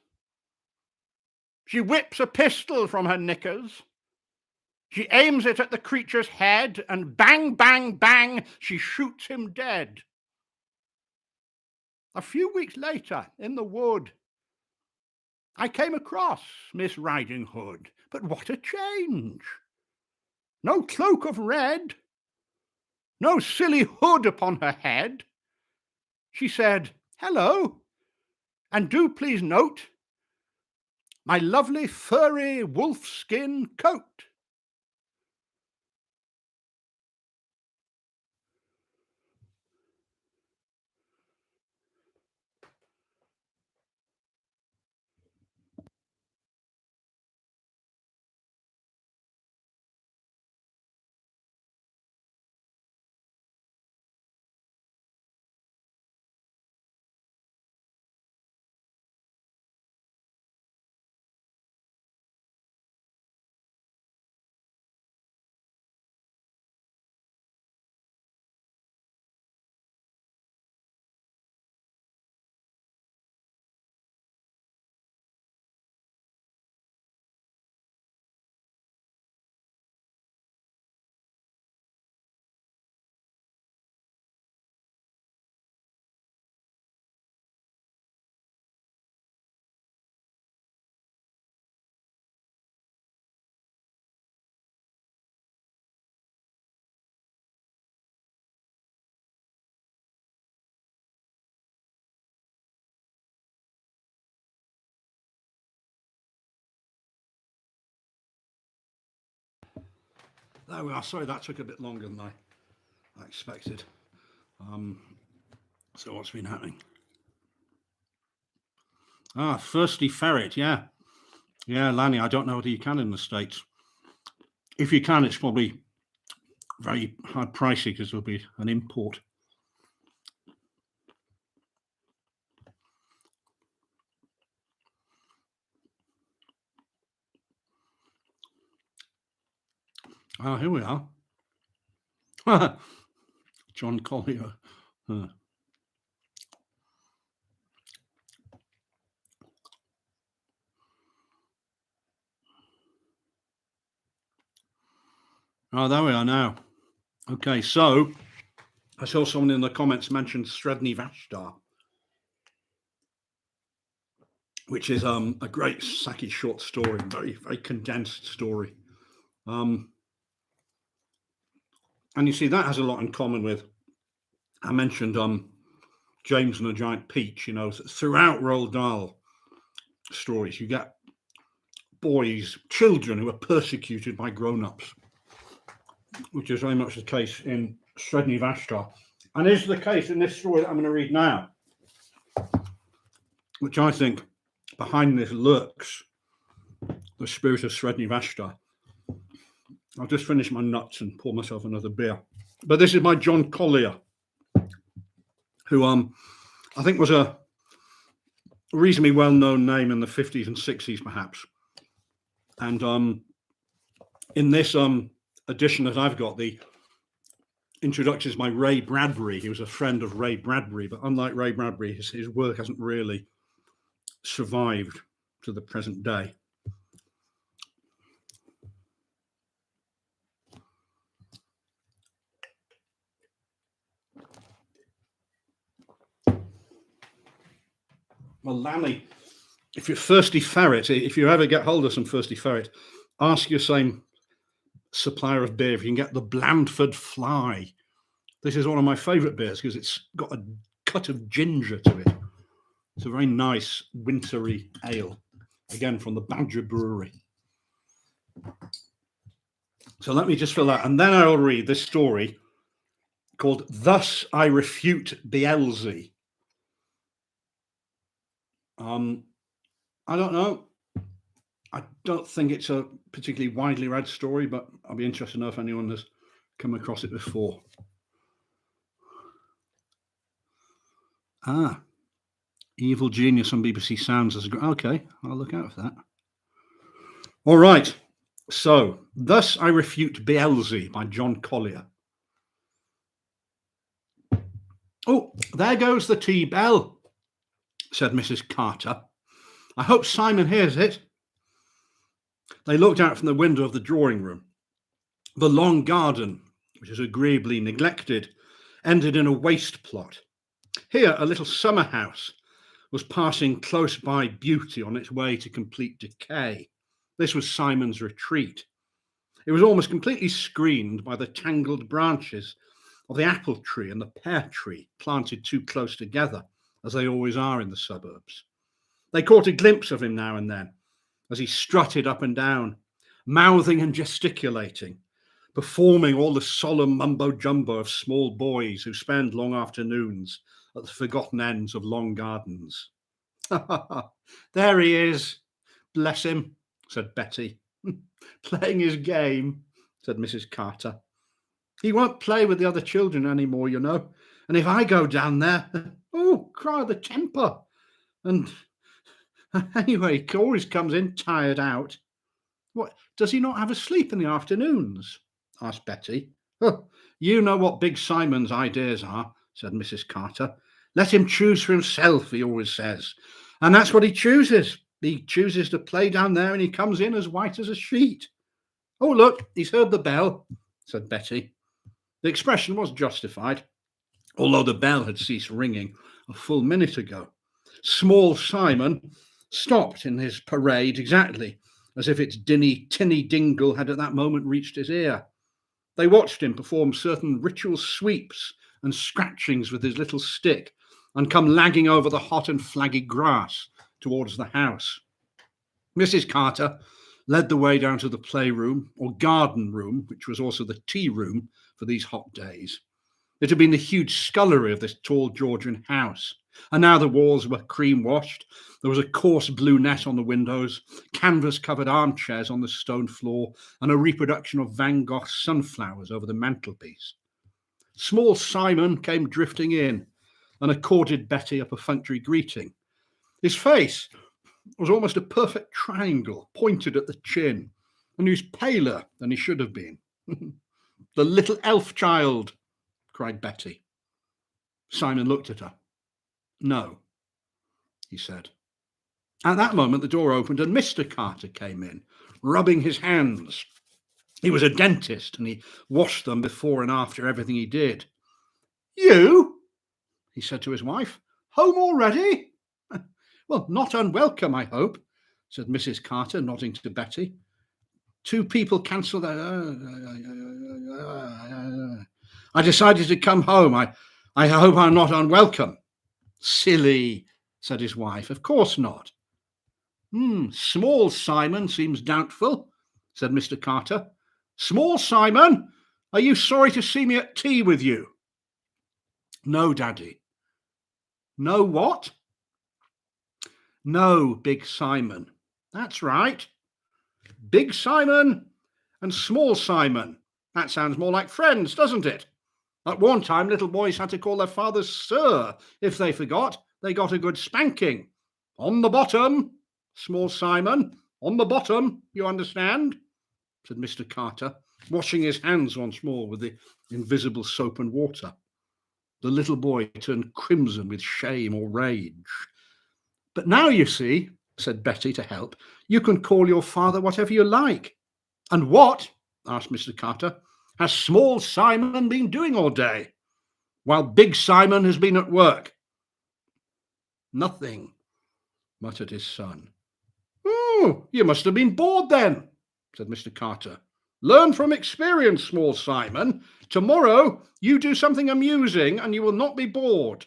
Speaker 1: She whips a pistol from her knickers. She aims it at the creature's head, and bang, bang, bang, she shoots him dead. A few weeks later, in the wood, I came across Miss Riding Hood, but what a change! No cloak of red, no silly hood upon her head. She said, "Hello, and do please note my lovely furry wolfskin coat." There we are. Sorry, that took a bit longer than I expected. So what's been happening? Thirsty ferret, yeah. Yeah, Lanny, I don't know whether you can in the States. If you can, it's probably very hard pricey because there'll be an import. Ah, here we are. John Collier. Oh, there we are now. Okay, so I saw someone in the comments mention Sredni Vashtar, which is a great Saki short story, very, very condensed story. And you see, that has a lot in common with, I mentioned James and the Giant Peach. You know, throughout Roald Dahl stories, you get boys, children who are persecuted by grown-ups, which is very much the case in Sredni Vashtar, and is the case in this story that I'm going to read now, which I think behind this lurks the spirit of Sredni Vashtar. I'll just finish my nuts and pour myself another beer. But this is by John Collier, who I think was a reasonably well-known name in the 50s and 60s, perhaps. And in this edition that I've got, the introduction is by Ray Bradbury. He was a friend of Ray Bradbury, but unlike Ray Bradbury, his work hasn't really survived to the present day. Well, Lanny, if you're thirsty ferret, if you ever get hold of some thirsty ferret, ask your same supplier of beer if you can get the Blandford Fly. This is one of my favourite beers because it's got a cut of ginger to it. It's a very nice wintry ale, again from the Badger Brewery. So let me just fill that, and then I'll read this story called "Thus I Refute Beelzy." I don't know. I don't think it's a particularly widely read story, but I'll be interested to know if anyone has come across it before. Evil Genius on BBC Sounds. Okay, I'll look out for that. All right. So, Thus I Refute Beelzy by John Collier. Oh, there goes the tea bell, said Mrs. Carter. I hope Simon hears it. They looked out from the window of the drawing room. The long garden, which is agreeably neglected, ended in a waste plot. Here, a little summer house was passing close by beauty on its way to complete decay. This was Simon's retreat. It was almost completely screened by the tangled branches of the apple tree and the pear tree, planted too close together, as they always are in the suburbs. They caught a glimpse of him now and then, as he strutted up and down, mouthing and gesticulating, performing all the solemn mumbo-jumbo of small boys who spend long afternoons at the forgotten ends of long gardens. There he is, bless him, said Betty. Playing his game, said Mrs. Carter. He won't play with the other children anymore, you know. And if I go down there, oh, cry the temper. And anyway, he always comes in tired out. What, does he not have a sleep in the afternoons? Asked Betty. Oh, you know what Big Simon's ideas are, said Mrs. Carter. Let him choose for himself, he always says. And that's what he chooses. He chooses to play down there and he comes in as white as a sheet. Oh, look, he's heard the bell, said Betty. The expression was justified, although the bell had ceased ringing a full minute ago. Small Simon stopped in his parade exactly as if its tinny dingle had at that moment reached his ear. They watched him perform certain ritual sweeps and scratchings with his little stick and come lagging over the hot and flaggy grass towards the house. Mrs. Carter led the way down to the playroom or garden room, which was also the tea room for these hot days. It had been the huge scullery of this tall Georgian house, and now the walls were cream-washed. There was a coarse blue net on the windows, canvas-covered armchairs on the stone floor, and a reproduction of Van Gogh's sunflowers over the mantelpiece. Small Simon came drifting in and accorded Betty a perfunctory greeting. His face was almost a perfect triangle, pointed at the chin, and he was paler than he should have been. "The little elf child," cried Betty. Simon looked at her. "No," he said. At that moment, the door opened and Mr. Carter came in, rubbing his hands. He was a dentist, and he washed them before and after everything he did. "You?" he said to his wife. "Home already?" "Well, not unwelcome, I hope," said Mrs. Carter, nodding to Betty. "Two people cancelled. I decided to come home. I hope I'm not unwelcome." "Silly," said his wife. "Of course not." "Small Simon seems doubtful," said Mr. Carter. "Small Simon, are you sorry to see me at tea with you?" "No, Daddy." "No what?" "No, Big Simon." "That's right. Big Simon and Small Simon. That sounds more like friends, doesn't it? At one time, little boys had to call their fathers sir. If they forgot, they got a good spanking. On the bottom, Small Simon. On the bottom, you understand?" said Mr. Carter, washing his hands once more with the invisible soap and water. The little boy turned crimson with shame or rage. "But now, you see," said Betty to help, "you can call your father whatever you like." "And what," asked Mr. Carter, "has Small Simon been doing all day, while Big Simon has been at work?" "Nothing," muttered his son. "Oh, you must have been bored then," said Mr. Carter. "Learn from experience, Small Simon. Tomorrow you do something amusing and you will not be bored.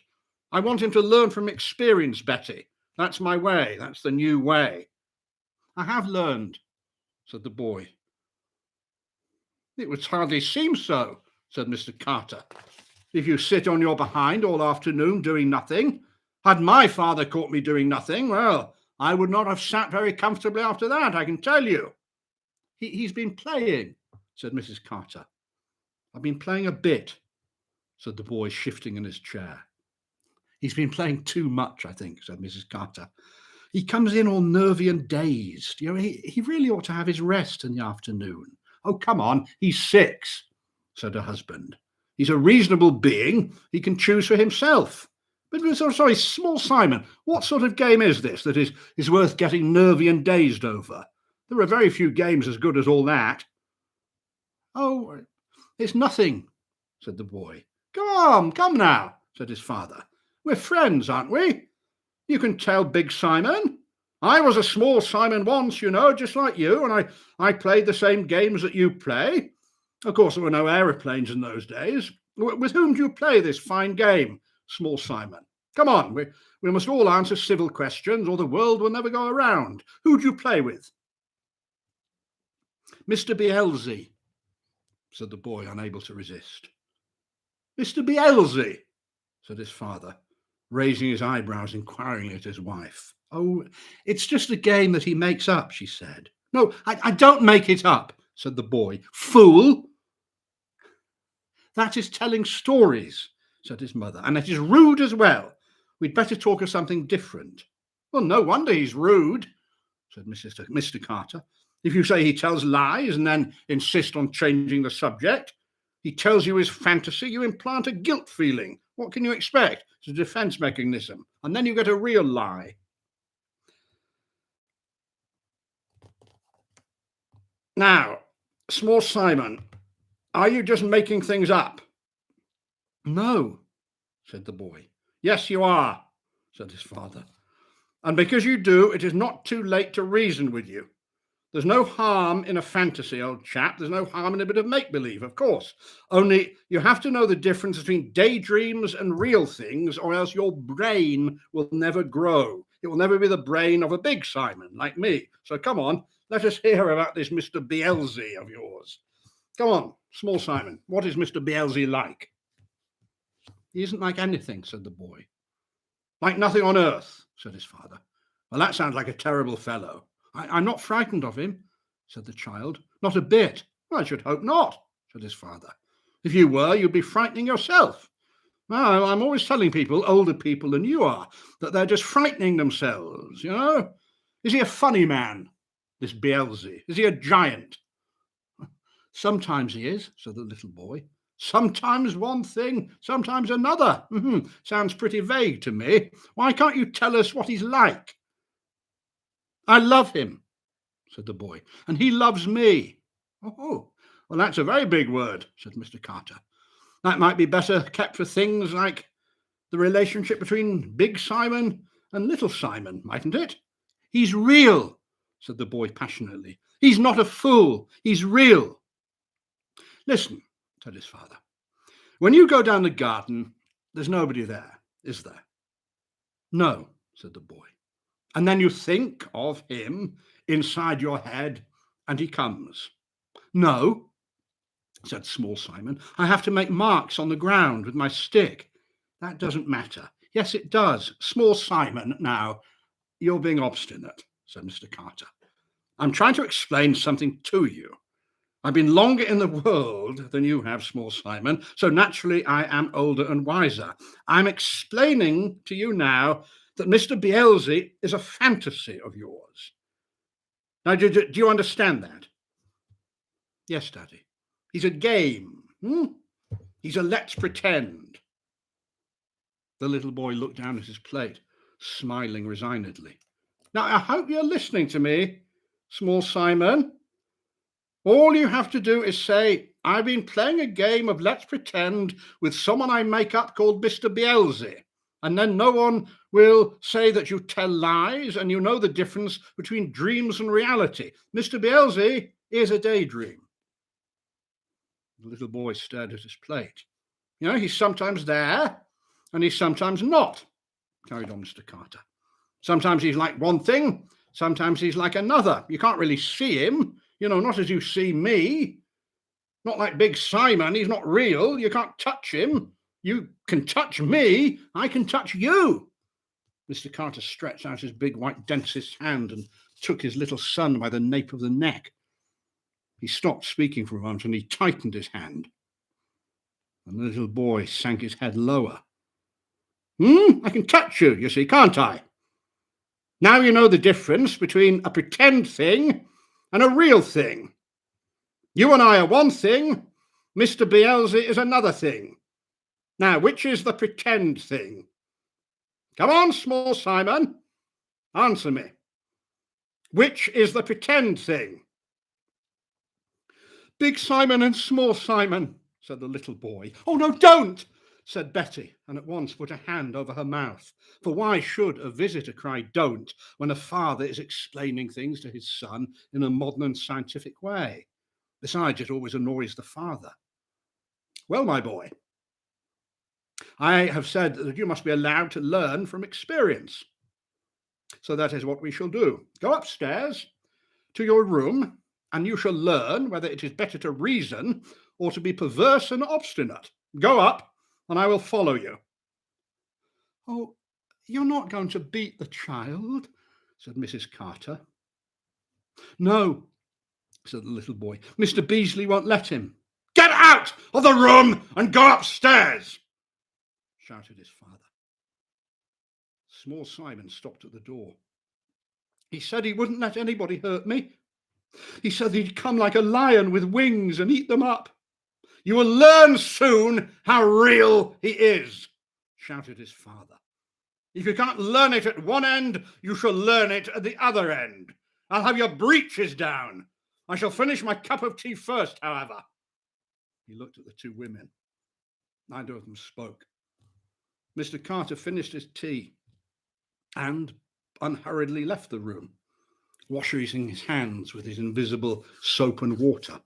Speaker 1: I want him to learn from experience, Betty. That's my way. That's the new way." "I have learned," said the boy. "It would hardly seem so," said Mr. Carter. "If you sit on your behind all afternoon doing nothing. Had my father caught me doing nothing, well, I would not have sat very comfortably after that, I can tell you." He's been playing," said Mrs. Carter. "I've been playing a bit," said the boy, shifting in his chair. "He's been playing too much, I think," said Mrs. Carter. "He comes in all nervy and dazed. You know, he really ought to have his rest in the afternoon." "Oh, come on, he's 6, said her husband. "He's a reasonable being. He can choose for himself." "But sorry, Small Simon, what sort of game is this that is worth getting nervy and dazed over? There are very few games as good as all that." "Oh, it's nothing," said the boy. Come now," said his father. "We're friends, aren't we? You can tell Big Simon. I was a Small Simon once, you know, just like you, and I played the same games that you play. Of course, there were no aeroplanes in those days. With whom do you play this fine game, Small Simon? Come on, we must all answer civil questions, or the world will never go around. Who do you play with?" "Mr. Beelzy," said the boy, unable to resist. "Mr. Beelzy," said his father, raising his eyebrows inquiringly at his wife. "Oh, it's just a game that he makes up," she said. "No, I don't make it up," said the boy. "Fool!" "That is telling stories," said his mother, "and it is rude as well. We'd better talk of something different." "Well, no wonder he's rude," said Mr. Carter. "If you say he tells lies and then insist on changing the subject, he tells you his fantasy, you implant a guilt feeling. What can you expect? It's a defense mechanism. And then you get a real lie." "Now, Small Simon, are you just making things up?" "No," said the boy. "Yes, you are," said his father. "And because you do, it is not too late to reason with you. There's no harm in a fantasy, old chap. There's no harm in a bit of make-believe, of course. Only you have to know the difference between daydreams and real things, or else your brain will never grow. It will never be the brain of a Big Simon like me. So come on, let us hear about this Mr. Beelzy of yours. Come on, Small Simon, what is Mr. Beelzy like?" He isn't like anything, said the boy. Like nothing on earth, said his father. Well, that sounds like a terrible fellow. I'm not frightened of him, said the child. Not a bit. Well, I should hope not, said his father. If you were, you'd be frightening yourself. Now, I'm always telling people, older people than you are, that they're just frightening themselves, you know? Is he a funny man, this Beelzy? Is he a giant? Sometimes he is, said the little boy. Sometimes one thing, sometimes another. Sounds pretty vague to me. Why can't you tell us what he's like? I love him, said the boy, and he loves me. Oh, well, that's a very big word, said Mr. Carter. That might be better kept for things like the relationship between Big Simon and Little Simon, mightn't it? He's real, said the boy passionately. He's not a fool. He's real. Listen, said his father. When you go down the garden, there's nobody there, is there? No, said the boy. And then you think of him inside your head, and he comes. No, said small Simon. I have to make marks on the ground with my stick. That doesn't matter. Yes, it does. Small Simon, now, you're being obstinate, said Mr. Carter. I'm trying to explain something to you. I've been longer in the world than you have, small Simon, so naturally I am older and wiser. I'm explaining to you now that Mr. Beelzy is a fantasy of yours. Now, do you understand that? Yes, Daddy. He's a game. He's a let's pretend. The little boy looked down at his plate, smiling resignedly. Now, I hope you're listening to me, small Simon. All you have to do is say, I've been playing a game of let's pretend with someone I make up called Mr. Beelzy. And then no one will say that you tell lies, and you know the difference between dreams and reality. Mr. Beelzy is a daydream. The little boy stared at his plate. You know, he's sometimes there, and he's sometimes not, carried on Mr. Carter. Sometimes he's like one thing, sometimes he's like another. You can't really see him, you know, not as you see me. Not like Big Simon, he's not real. You can't touch him. You can touch me, I can touch you. Mr. Carter stretched out his big white dentist's hand and took his little son by the nape of the neck. He stopped speaking for a moment and he tightened his hand. And the little boy sank his head lower. I can touch you, you see, can't I? Now you know the difference between a pretend thing and a real thing. You and I are one thing, Mr. Beelzy is another thing. Now, which is the pretend thing? Come on, small Simon, answer me. Which is the pretend thing? Big Simon and small Simon, said the little boy. Oh, no, don't, said Betty, and at once put a hand over her mouth. For why should a visitor cry don't when a father is explaining things to his son in a modern and scientific way? Besides, it always annoys the father. Well, my boy, I have said that you must be allowed to learn from experience. So that is what we shall do. Go upstairs to your room, and you shall learn whether it is better to reason or to be perverse and obstinate. Go up, and I will follow you. Oh, you're not going to beat the child, said Mrs. Carter. No, said the little boy. Mr. Beelzy won't let him. Get out of the room and go upstairs, shouted his father. Small Simon stopped at the door. He said he wouldn't let anybody hurt me. He said he'd come like a lion with wings and eat them up. You will learn soon how real he is, shouted his father. If you can't learn it at one end, you shall learn it at the other end. I'll have your breeches down. I shall finish my cup of tea first, however. He looked at the two women. Neither of them spoke. Mr. Carter finished his tea and unhurriedly left the room, washing his hands with his invisible soap and water.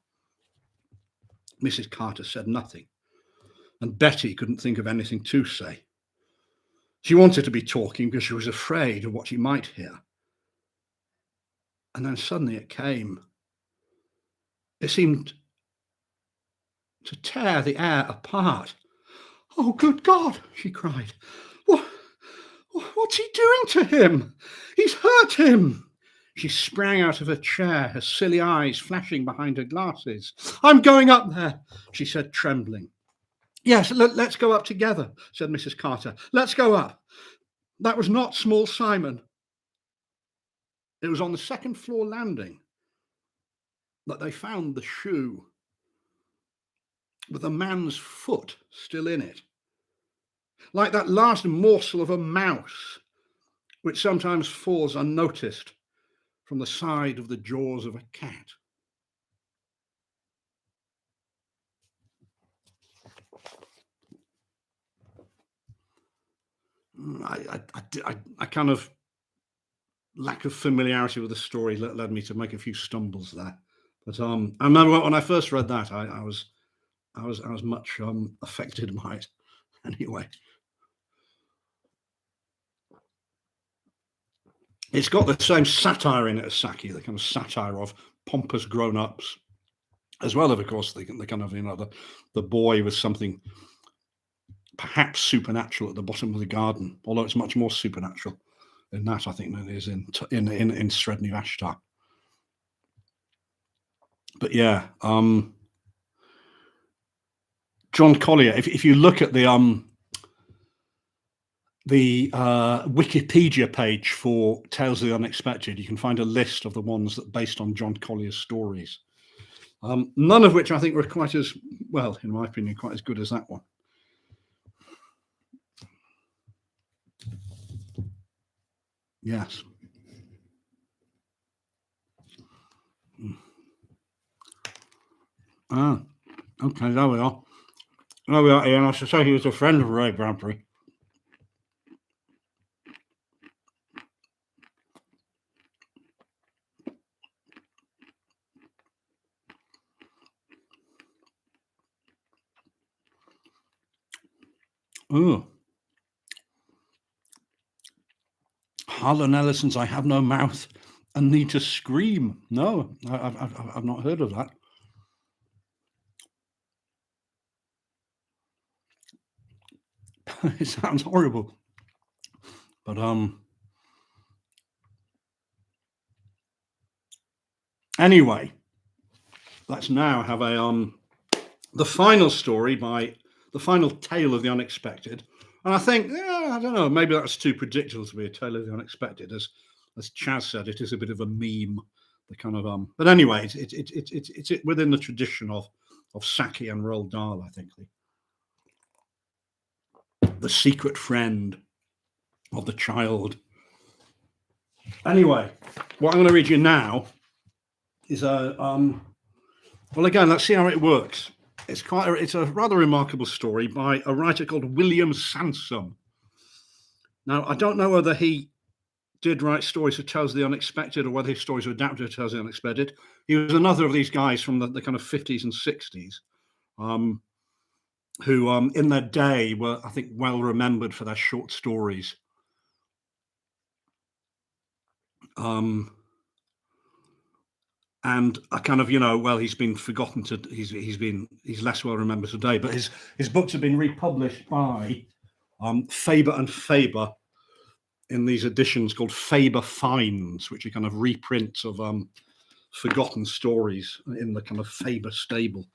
Speaker 1: Mrs. Carter said nothing, and Betty couldn't think of anything to say. She wanted to be talking because she was afraid of what she might hear. And then suddenly it came. It seemed to tear the air apart. "Oh, good God!" she cried. "What, what's he doing to him? He's hurt him." She sprang out of her chair, her silly eyes flashing behind her glasses. "I'm going up there," she said, trembling. "Yes, let's go up together," said Mrs. Carter. "Let's go up. That was not small Simon." It was on the second floor landing that they found the shoe with a man's foot still in it, like that last morsel of a mouse which sometimes falls unnoticed from the side of the jaws of a cat. I kind of lack of familiarity with the story led me to make a few stumbles there. But I remember when I first read that, I was much affected by it. Anyway, it's got the same satire in it as Saki, the kind of satire of pompous grown-ups, as well as, of course, the kind of the boy with something perhaps supernatural at the bottom of the garden, although it's much more supernatural in that, I think, than it is in Sredni Vashtar. But yeah, John Collier. If you look at the Wikipedia page for Tales of the Unexpected, you can find a list of the ones that based on John Collier's stories. None of which I think were quite as well, in my opinion, quite as good as that one. Yes. Ah, okay, there we are. There we are, Ian. I should say he was a friend of Ray Bradbury. Oh. Harlan Ellison's "I Have No Mouth and Need to Scream." No, I've not heard of that. It sounds horrible. But anyway, let's now have a the final story by the final tale of the unexpected. And I think, I don't know, maybe that's too predictable to be a tale of the unexpected. As Chaz said, it is a bit of a meme. The kind of but anyway, it's within the tradition of Saki and Roald Dahl, I think. The secret friend of the child. Anyway, what I'm going to read you now is a well, again, let's see how it works. It's a rather remarkable story by a writer called William Sansom. Now, I don't know whether he did write stories for Tales of the Unexpected or whether his stories were adapted to Tales of the Unexpected. He was another of these guys from the kind of 50s and 60s who, in their day, were, I think, well remembered for their short stories. And I kind of, well, he's been forgotten he's less well remembered today, but his books have been republished by Faber and Faber in these editions called Faber Finds, which are kind of reprints of forgotten stories in the kind of Faber stable.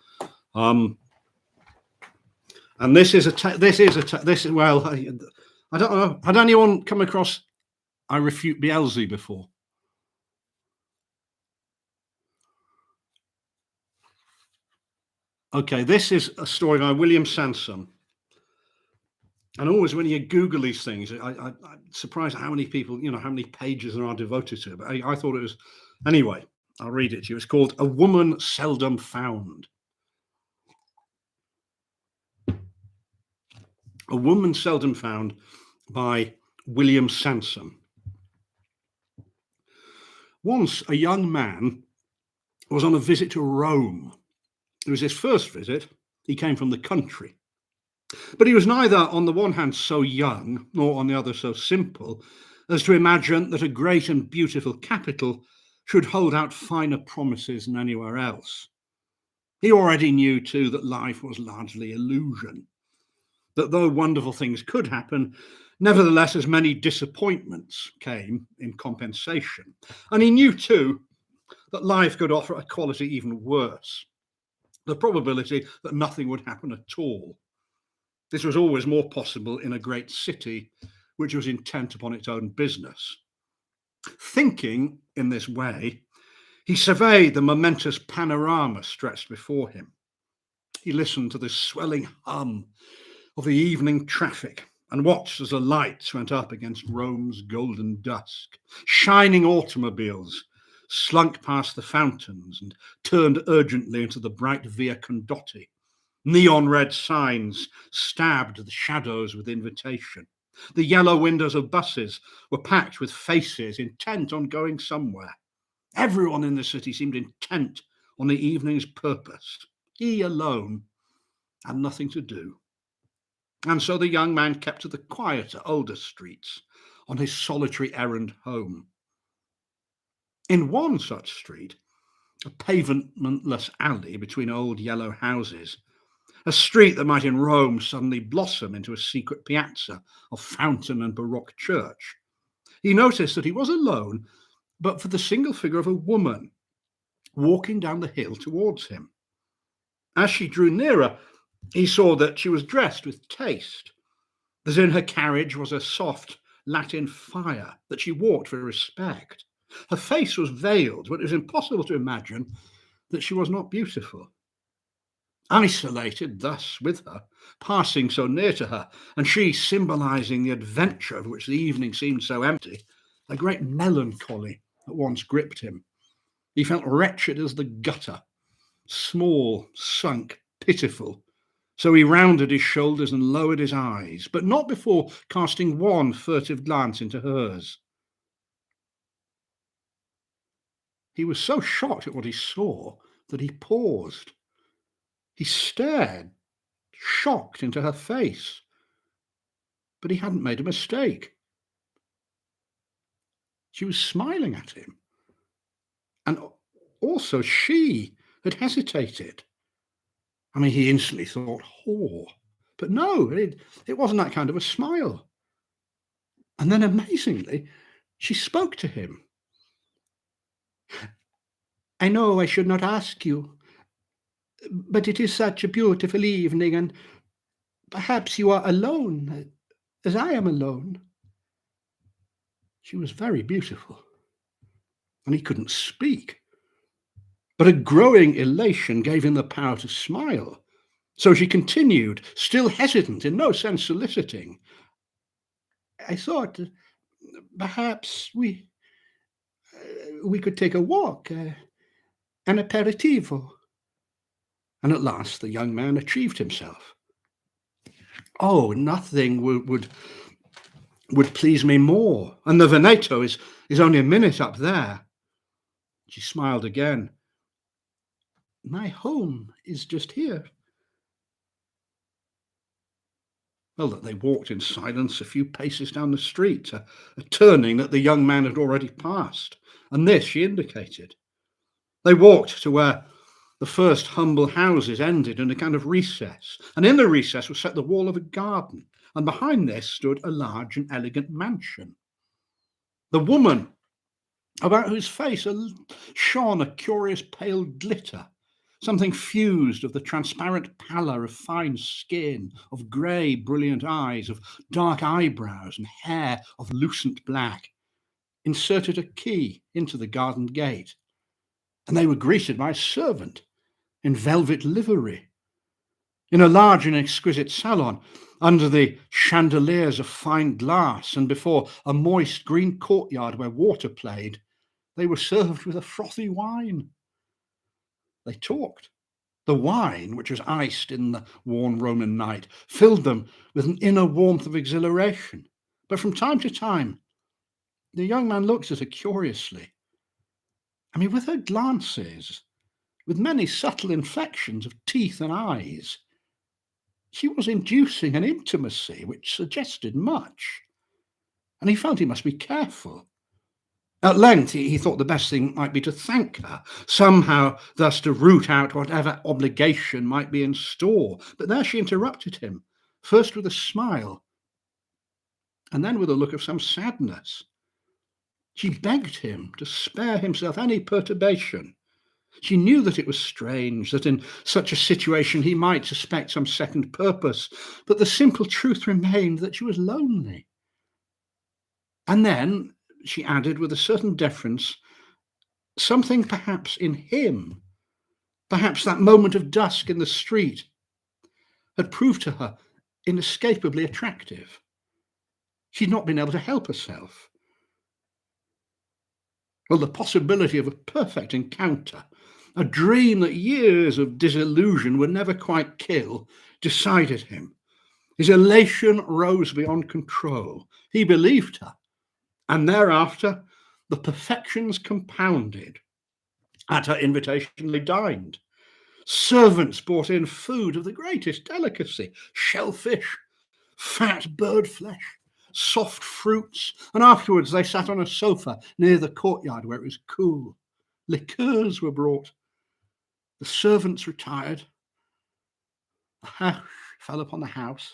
Speaker 1: And this is well, I don't know. Had anyone come across I Refute Beelzy before? Okay, this is a story by William Sansom. And always when you Google these things, I'm surprised at how many people, how many pages there are devoted to it. But I thought it was, anyway, I'll read it to you. It's called A Woman Seldom Found. A Woman Seldom Found by William Sansom. Once a young man was on a visit to Rome. It was his first visit. He came from the country. But he was neither, on the one hand, so young, nor on the other so simple, as to imagine that a great and beautiful capital should hold out finer promises than anywhere else. He already knew, too, that life was largely illusion. that though wonderful things could happen, nevertheless, as many disappointments came in compensation. And he knew too that life could offer a quality even worse, the probability that nothing would happen at all. This was always more possible in a great city, which was intent upon its own business. Thinking in this way, he surveyed the momentous panorama stretched before him. He listened to the swelling hum of the evening traffic and watched as the lights went up against Rome's golden dusk. Shining automobiles slunk past the fountains and turned urgently into the bright Via Condotti. Neon red signs stabbed the shadows with invitation. The yellow windows of buses were packed with faces intent on going somewhere. Everyone in the city seemed intent on the evening's purpose. He alone had nothing to do. And so the young man kept to the quieter, older streets on his solitary errand home. In one such street, a pavementless alley between old yellow houses, a street that might in Rome suddenly blossom into a secret piazza of fountain and Baroque church, he noticed that he was alone, but for the single figure of a woman walking down the hill towards him. As she drew nearer, he saw that she was dressed with taste, that in her carriage was a soft Latin fire, that she walked with respect. Her face was veiled, but it was impossible to imagine that she was not beautiful. Isolated thus with her, passing so near to her, and she symbolizing the adventure of which the evening seemed so empty, a great melancholy at once gripped him. He felt wretched as the gutter, small, sunk, pitiful. So he rounded his shoulders and lowered his eyes, but not before casting one furtive glance into hers. He was so shocked at what he saw that he paused. He stared, shocked, into her face. But he hadn't made a mistake. She was smiling at him. And also she had hesitated. I mean, he instantly thought, whore. But no, it wasn't that kind of a smile. And then amazingly, she spoke to him. I know I should not ask you, but it is such a beautiful evening, and perhaps you are alone, as I am alone. She was very beautiful, and he couldn't speak. But a growing elation gave him the power to smile. So she continued, still hesitant, in no sense soliciting. I thought perhaps we could take a walk, an aperitivo. And at last the young man achieved himself. Oh, nothing would please me more. And the Veneto is only a minute up there. She smiled again. My home is just here. Well, that they walked in silence a few paces down the street, a turning that the young man had already passed, and this she indicated. They walked to where the first humble houses ended in a kind of recess, and in the recess was set the wall of a garden, and behind this stood a large and elegant mansion. The woman, about whose face shone a curious pale glitter, something fused of the transparent pallor of fine skin, of grey, brilliant eyes, of dark eyebrows and hair of lucent black, inserted a key into the garden gate, and they were greeted by a servant in velvet livery. In a large and exquisite salon, under the chandeliers of fine glass and before a moist green courtyard where water played, they were served with a frothy wine. They talked. The wine, which was iced in the warm Roman night, filled them with an inner warmth of exhilaration. But from time to time, the young man looked at her curiously. I mean, with her glances, with many subtle inflections of teeth and eyes, she was inducing an intimacy which suggested much. And he felt he must be careful. At length, he thought the best thing might be to thank her, somehow thus to root out whatever obligation might be in store. But there she interrupted him, first with a smile, and then with a look of some sadness. She begged him to spare himself any perturbation. She knew that it was strange, that in such a situation he might suspect some second purpose, but the simple truth remained that she was lonely. And then, she added with a certain deference, something perhaps in him, perhaps that moment of dusk in the street, had proved to her inescapably attractive. She'd not been able to help herself. Well, the possibility of a perfect encounter, a dream that years of disillusion would never quite kill, decided him. His elation rose beyond control. He believed her. And thereafter, the perfections compounded. At her invitation, they dined. Servants brought in food of the greatest delicacy, shellfish, fat bird flesh, soft fruits, and afterwards they sat on a sofa near the courtyard where it was cool. Liqueurs were brought. The servants retired. A hush fell upon the house.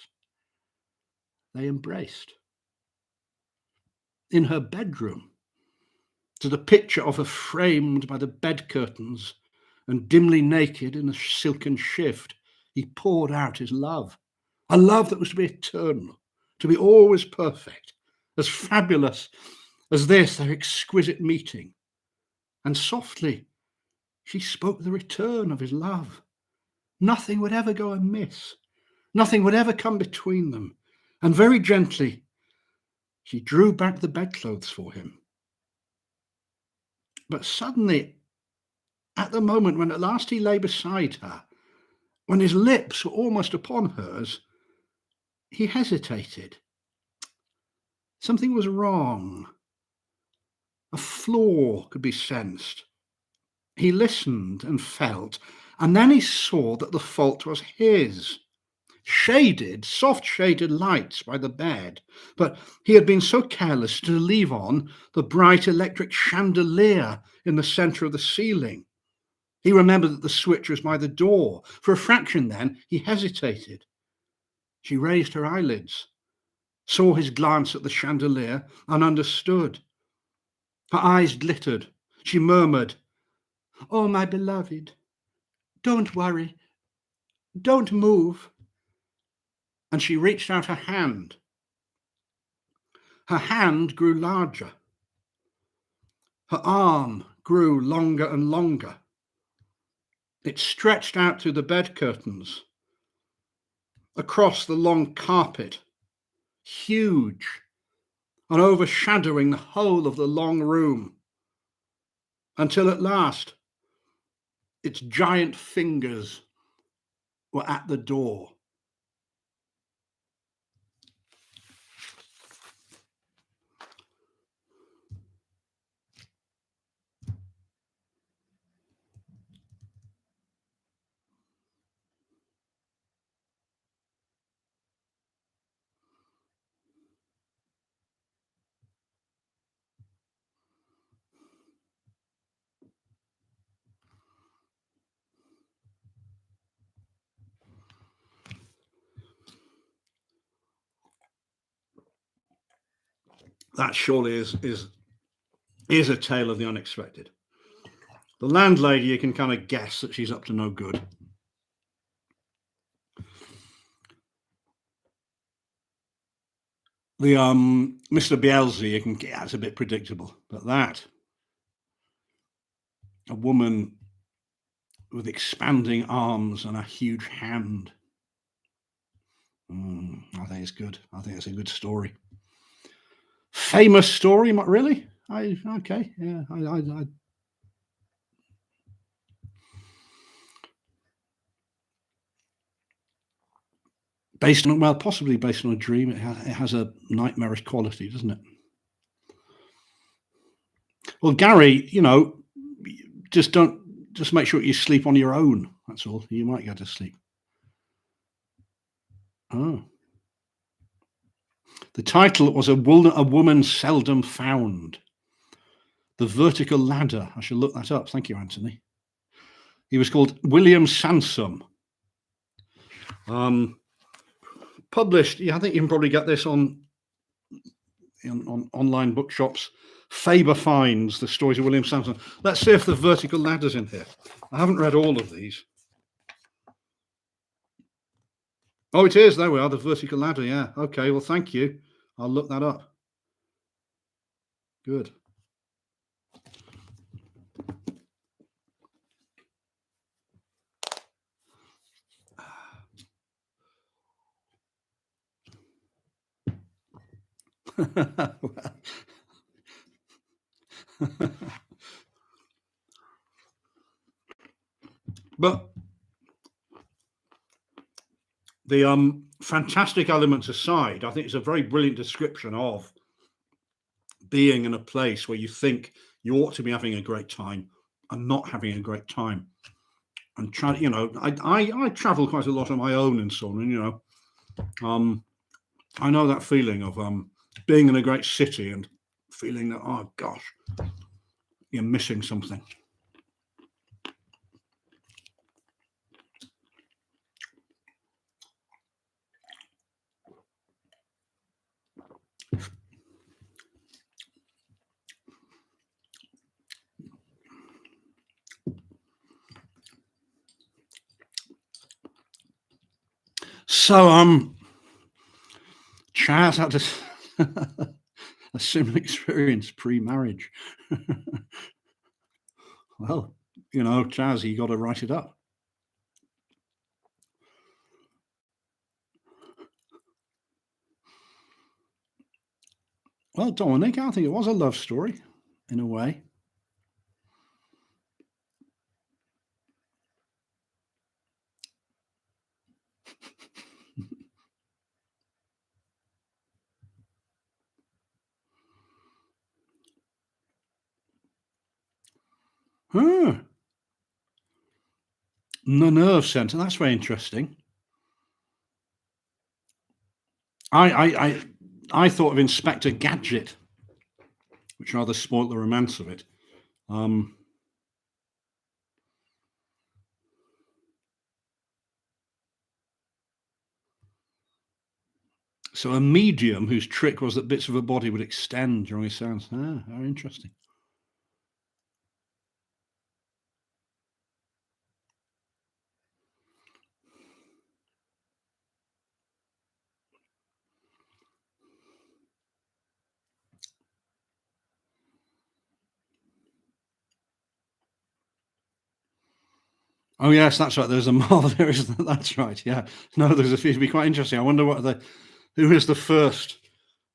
Speaker 1: They embraced. In her bedroom, to the picture of her framed by the bed curtains and dimly naked in a silken shift, he poured out his love, a love that was to be eternal, to be always perfect, as fabulous as this, their exquisite meeting. And softly, she spoke the return of his love. Nothing would ever go amiss. Nothing would ever come between them. And very gently, she drew back the bedclothes for him. But suddenly, at the moment when at last he lay beside her, when his lips were almost upon hers, he hesitated. Something was wrong. A flaw could be sensed. He listened and felt, and then he saw that the fault was his. Shaded, soft-shaded lights by the bed, but he had been so careless to leave on the bright electric chandelier in the centre of the ceiling. He remembered that the switch was by the door. For a fraction then, he hesitated. She raised her eyelids, saw his glance at the chandelier, and understood. Her eyes glittered. She murmured, "Oh, my beloved, don't worry, don't move." And she reached out her hand. Her hand grew larger. Her arm grew longer and longer. It stretched out through the bed curtains, across the long carpet, huge and overshadowing the whole of the long room, until at last its giant fingers were at the door. That surely is a tale of the unexpected. The landlady, you can kind of guess that she's up to no good. The Mr. Beelzy, you can get, it's a bit predictable, but that, a woman with expanding arms and a huge hand. I think it's good. I think it's a good story. Famous story, really? Okay, yeah. I based on, well, possibly based on a dream. It has a nightmarish quality, doesn't it? Well, Gary, just make sure you sleep on your own. That's all. You might go to sleep. Oh. The title was A Woman Seldom Found. The Vertical Ladder. I should look that up. Thank you, Anthony. He was called William Sansom. published. Yeah, I think you can probably get this on online bookshops. Faber finds the stories of William Sansom. Let's see if the vertical ladder's in here. I haven't read all of these. Oh, it is. There we are. The vertical ladder. Yeah. Okay. Well, thank you. I'll look that up. Good. But the fantastic elements aside, I think it's a very brilliant description of being in a place where you think you ought to be having a great time and not having a great time. And I travel quite a lot on my own and so on, and I know that feeling of being in a great city and feeling that, oh gosh, you're missing something. So Chaz had a similar experience pre-marriage. Well, Chaz, you got to write it up. Well, Dominic, I think it was a love story in a way. Huh. The nerve center. That's very interesting. I thought of Inspector Gadget, which rather spoilt the romance of it. So a medium whose trick was that bits of her body would extend during his sounds. Ah, very interesting. Oh yes, that's right. There's a marvel. There is. That's right. Yeah. No, there's a few. It'd be quite interesting. I wonder who is the first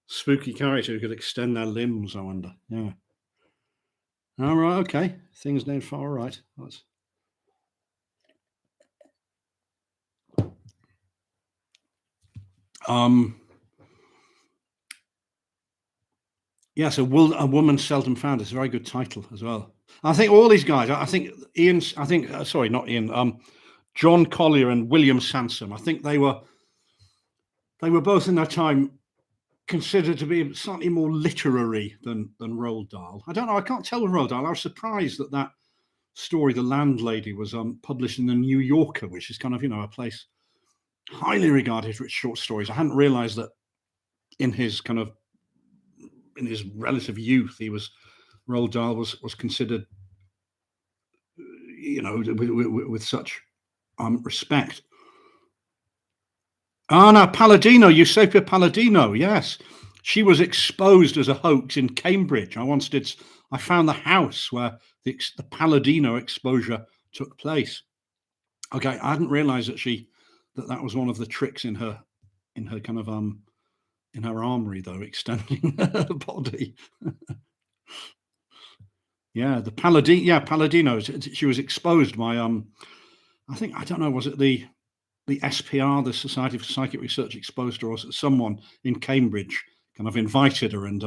Speaker 1: spooky character who could extend their limbs. I wonder. Yeah. All right. Okay. Things named far right. That's. Yes, a woman seldom found. It's a very good title as well. I think all these guys. I think Ian. I think sorry, not Ian. John Collier and William Sansom. I think they were both in their time considered to be slightly more literary than Roald Dahl. I don't know. I can't tell with Roald Dahl. I was surprised that story, The Landlady, was published in the New Yorker, which is kind of a place highly regarded for its short stories. I hadn't realised that in his relative youth, Roald Dahl was considered, with such respect. Anna Palladino, Eusapia Palladino, yes. She was exposed as a hoax in Cambridge. I found the house where the Palladino exposure took place. Okay, I hadn't realised that was one of the tricks in her kind of in her armory, though, extending her body. Yeah, the Palladino. She was exposed by I think, I don't know, was it the SPR, the Society for Psychic Research, exposed her, or someone in Cambridge kind of invited her and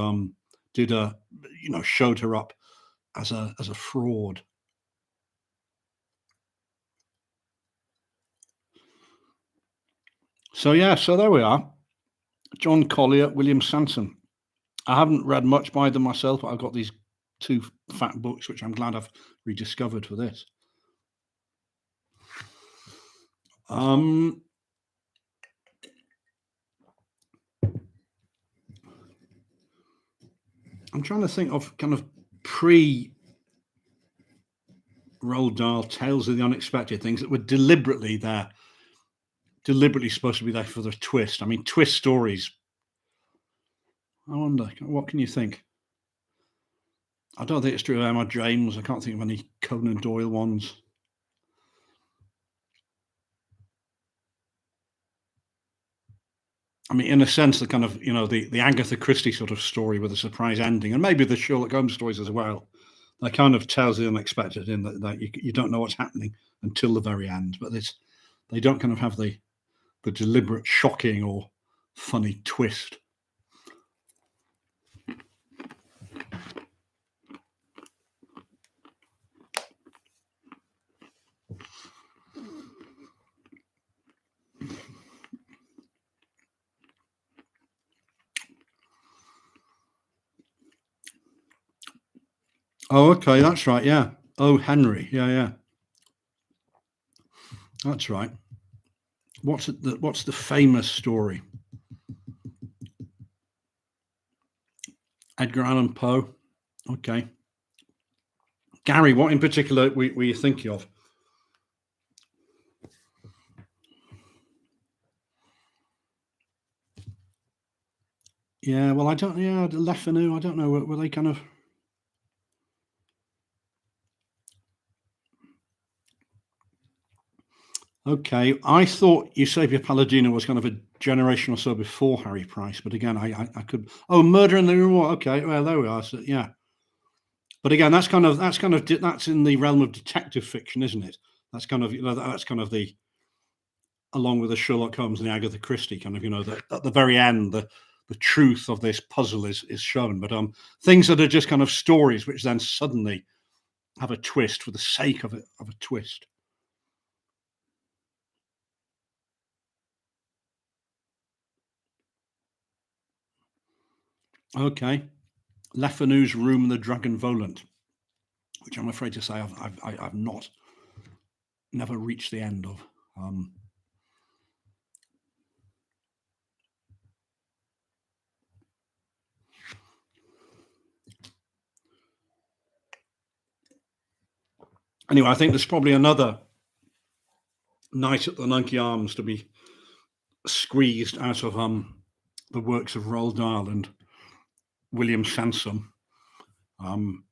Speaker 1: showed her up as a fraud. So there we are. John Collier, William Sansom. I haven't read much by them myself, but I've got these 2 fat books, which I'm glad I've rediscovered for this. I'm trying to think of kind of pre Roald Dahl tales of the unexpected, things that were deliberately there, deliberately supposed to be there for the twist. I mean, twist stories. I wonder, what can you think? I don't think it's true of Emma James. I can't think of any Conan Doyle ones. I mean, in a sense, the kind of, the Agatha Christie sort of story with a surprise ending, and maybe the Sherlock Holmes stories as well. That kind of tells the unexpected in that you don't know what's happening until the very end. But they don't kind of have the deliberate, shocking or funny twist. Oh, okay, that's right. Yeah. Oh, Henry. Yeah, yeah. That's right. What's the famous story? Edgar Allan Poe. Okay. Gary, what in particular were you thinking of? Yeah, well, I don't. Yeah, the Lefanu. I don't know. Were they kind of? Okay, I thought Eusebia Palladino was kind of a generation or so before Harry Price, but again, I could. Oh, Murder in the Reward. Okay, well, there we are. So, yeah, but again, that's in the realm of detective fiction, isn't it? That's kind of that's kind of the along with the Sherlock Holmes and the Agatha Christie kind of at the very end the truth of this puzzle is shown, but things that are just kind of stories which then suddenly have a twist for the sake of a twist. Okay, Lefanu's Room and the Dragon Volant, which I'm afraid to say I've not never reached the end of. Anyway, I think there's probably another night at the Nunkie Arms to be squeezed out of the works of Roald Dahl and William Sansom. Um,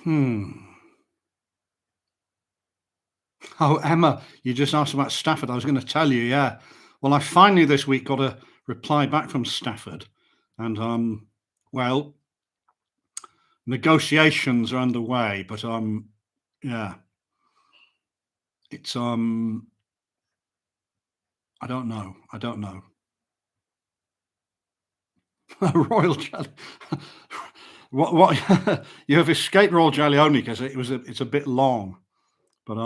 Speaker 1: hmm. Oh, Emma, you just asked about Stafford. I was going to tell you, yeah. Well, I finally this week got a reply back from Stafford, and well, negotiations are underway, but yeah, it's I don't know. I don't know. Royal jelly. What you have escaped Royal jelly only because it's a bit long, but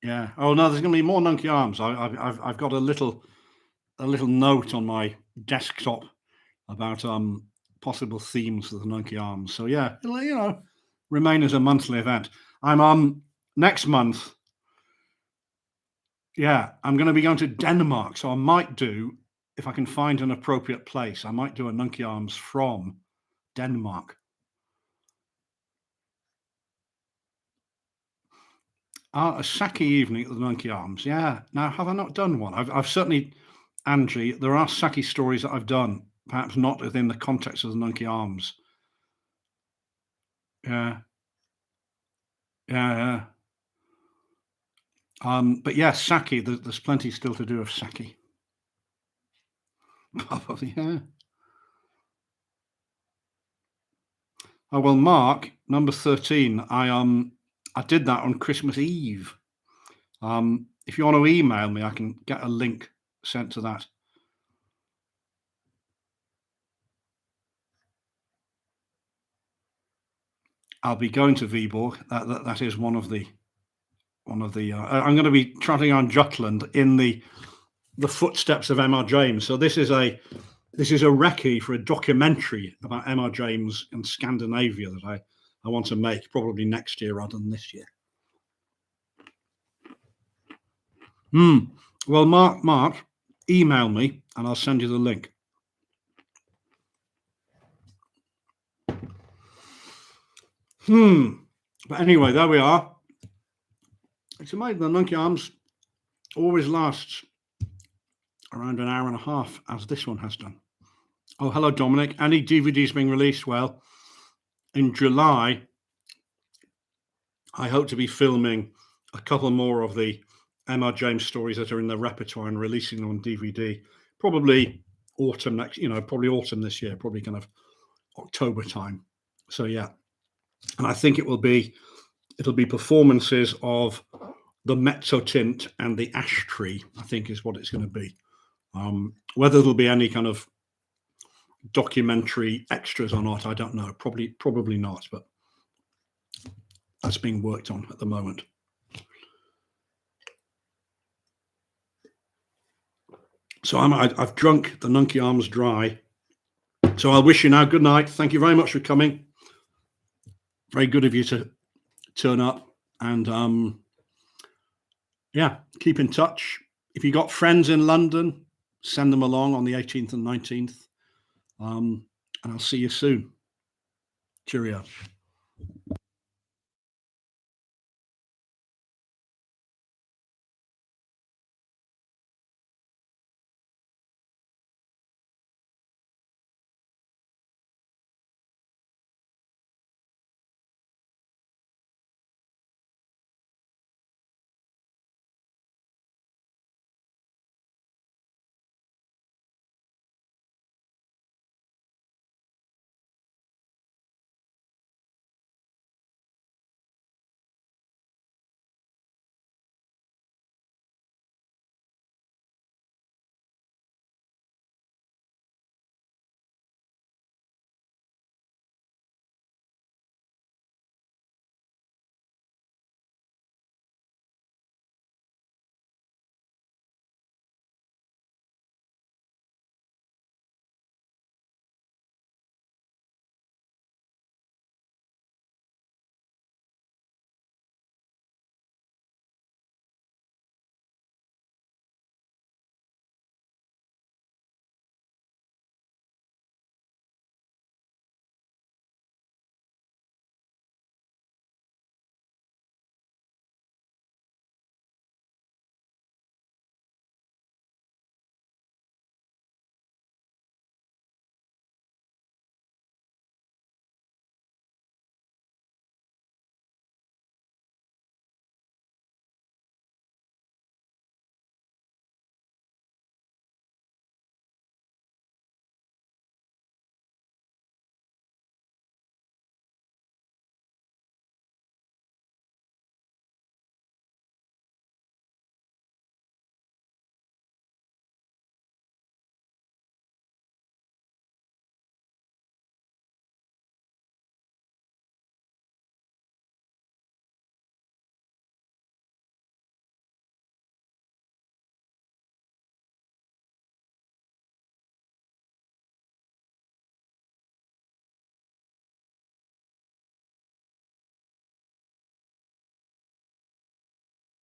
Speaker 1: yeah. Oh no, there's going to be more Nunkie Arms. I've got a little note on my desktop about possible themes for the Nunkie Arms. So yeah, it'll remain as a monthly event. I'm next month. Yeah, I'm going to be going to Denmark, so I might do, if I can find an appropriate place, I might do a Nunkie Arms from Denmark. A Sake evening at the Nunkie Arms. Yeah. Now, have I not done one? I've certainly, Angie, there are Sake stories that I've done, perhaps not within the context of the Nunkie Arms. Yeah. Yeah. Yeah. But yeah, sake. There's plenty still to do of sake. Probably, yeah. Oh well, Mark, number 13. I did that on Christmas Eve. If you want to email me, I can get a link sent to that. I'll be going to Viborg. That is one of the I'm going to be trotting on Jutland in the footsteps of M.R. James. So this is a recce for a documentary about M.R. James and Scandinavia that I want to make probably next year rather than this year. Well, Mark, email me and I'll send you the link. But anyway, there we are. It's amazing. The Nunkie Arms always lasts around an hour and a half, as this one has done. Oh, hello, Dominic. Any DVDs being released? Well, in July, I hope to be filming a couple more of the M.R. James stories that are in the repertoire and releasing them on DVD. Probably autumn next, probably autumn this year, probably kind of October time. So yeah, and I think it'll be performances of the mezzo tint and the ash tree, I think is what it's going to be. Whether there'll be any kind of documentary extras or not, I don't know. Probably not, but that's being worked on at the moment. So I've drunk the Nunkie Arms dry. So I'll wish you now good night. Thank you very much for coming. Very good of you to turn up, and yeah, keep in touch. If you got friends in London, send them along on the 18th and 19th. And I'll see you soon. Cheerio.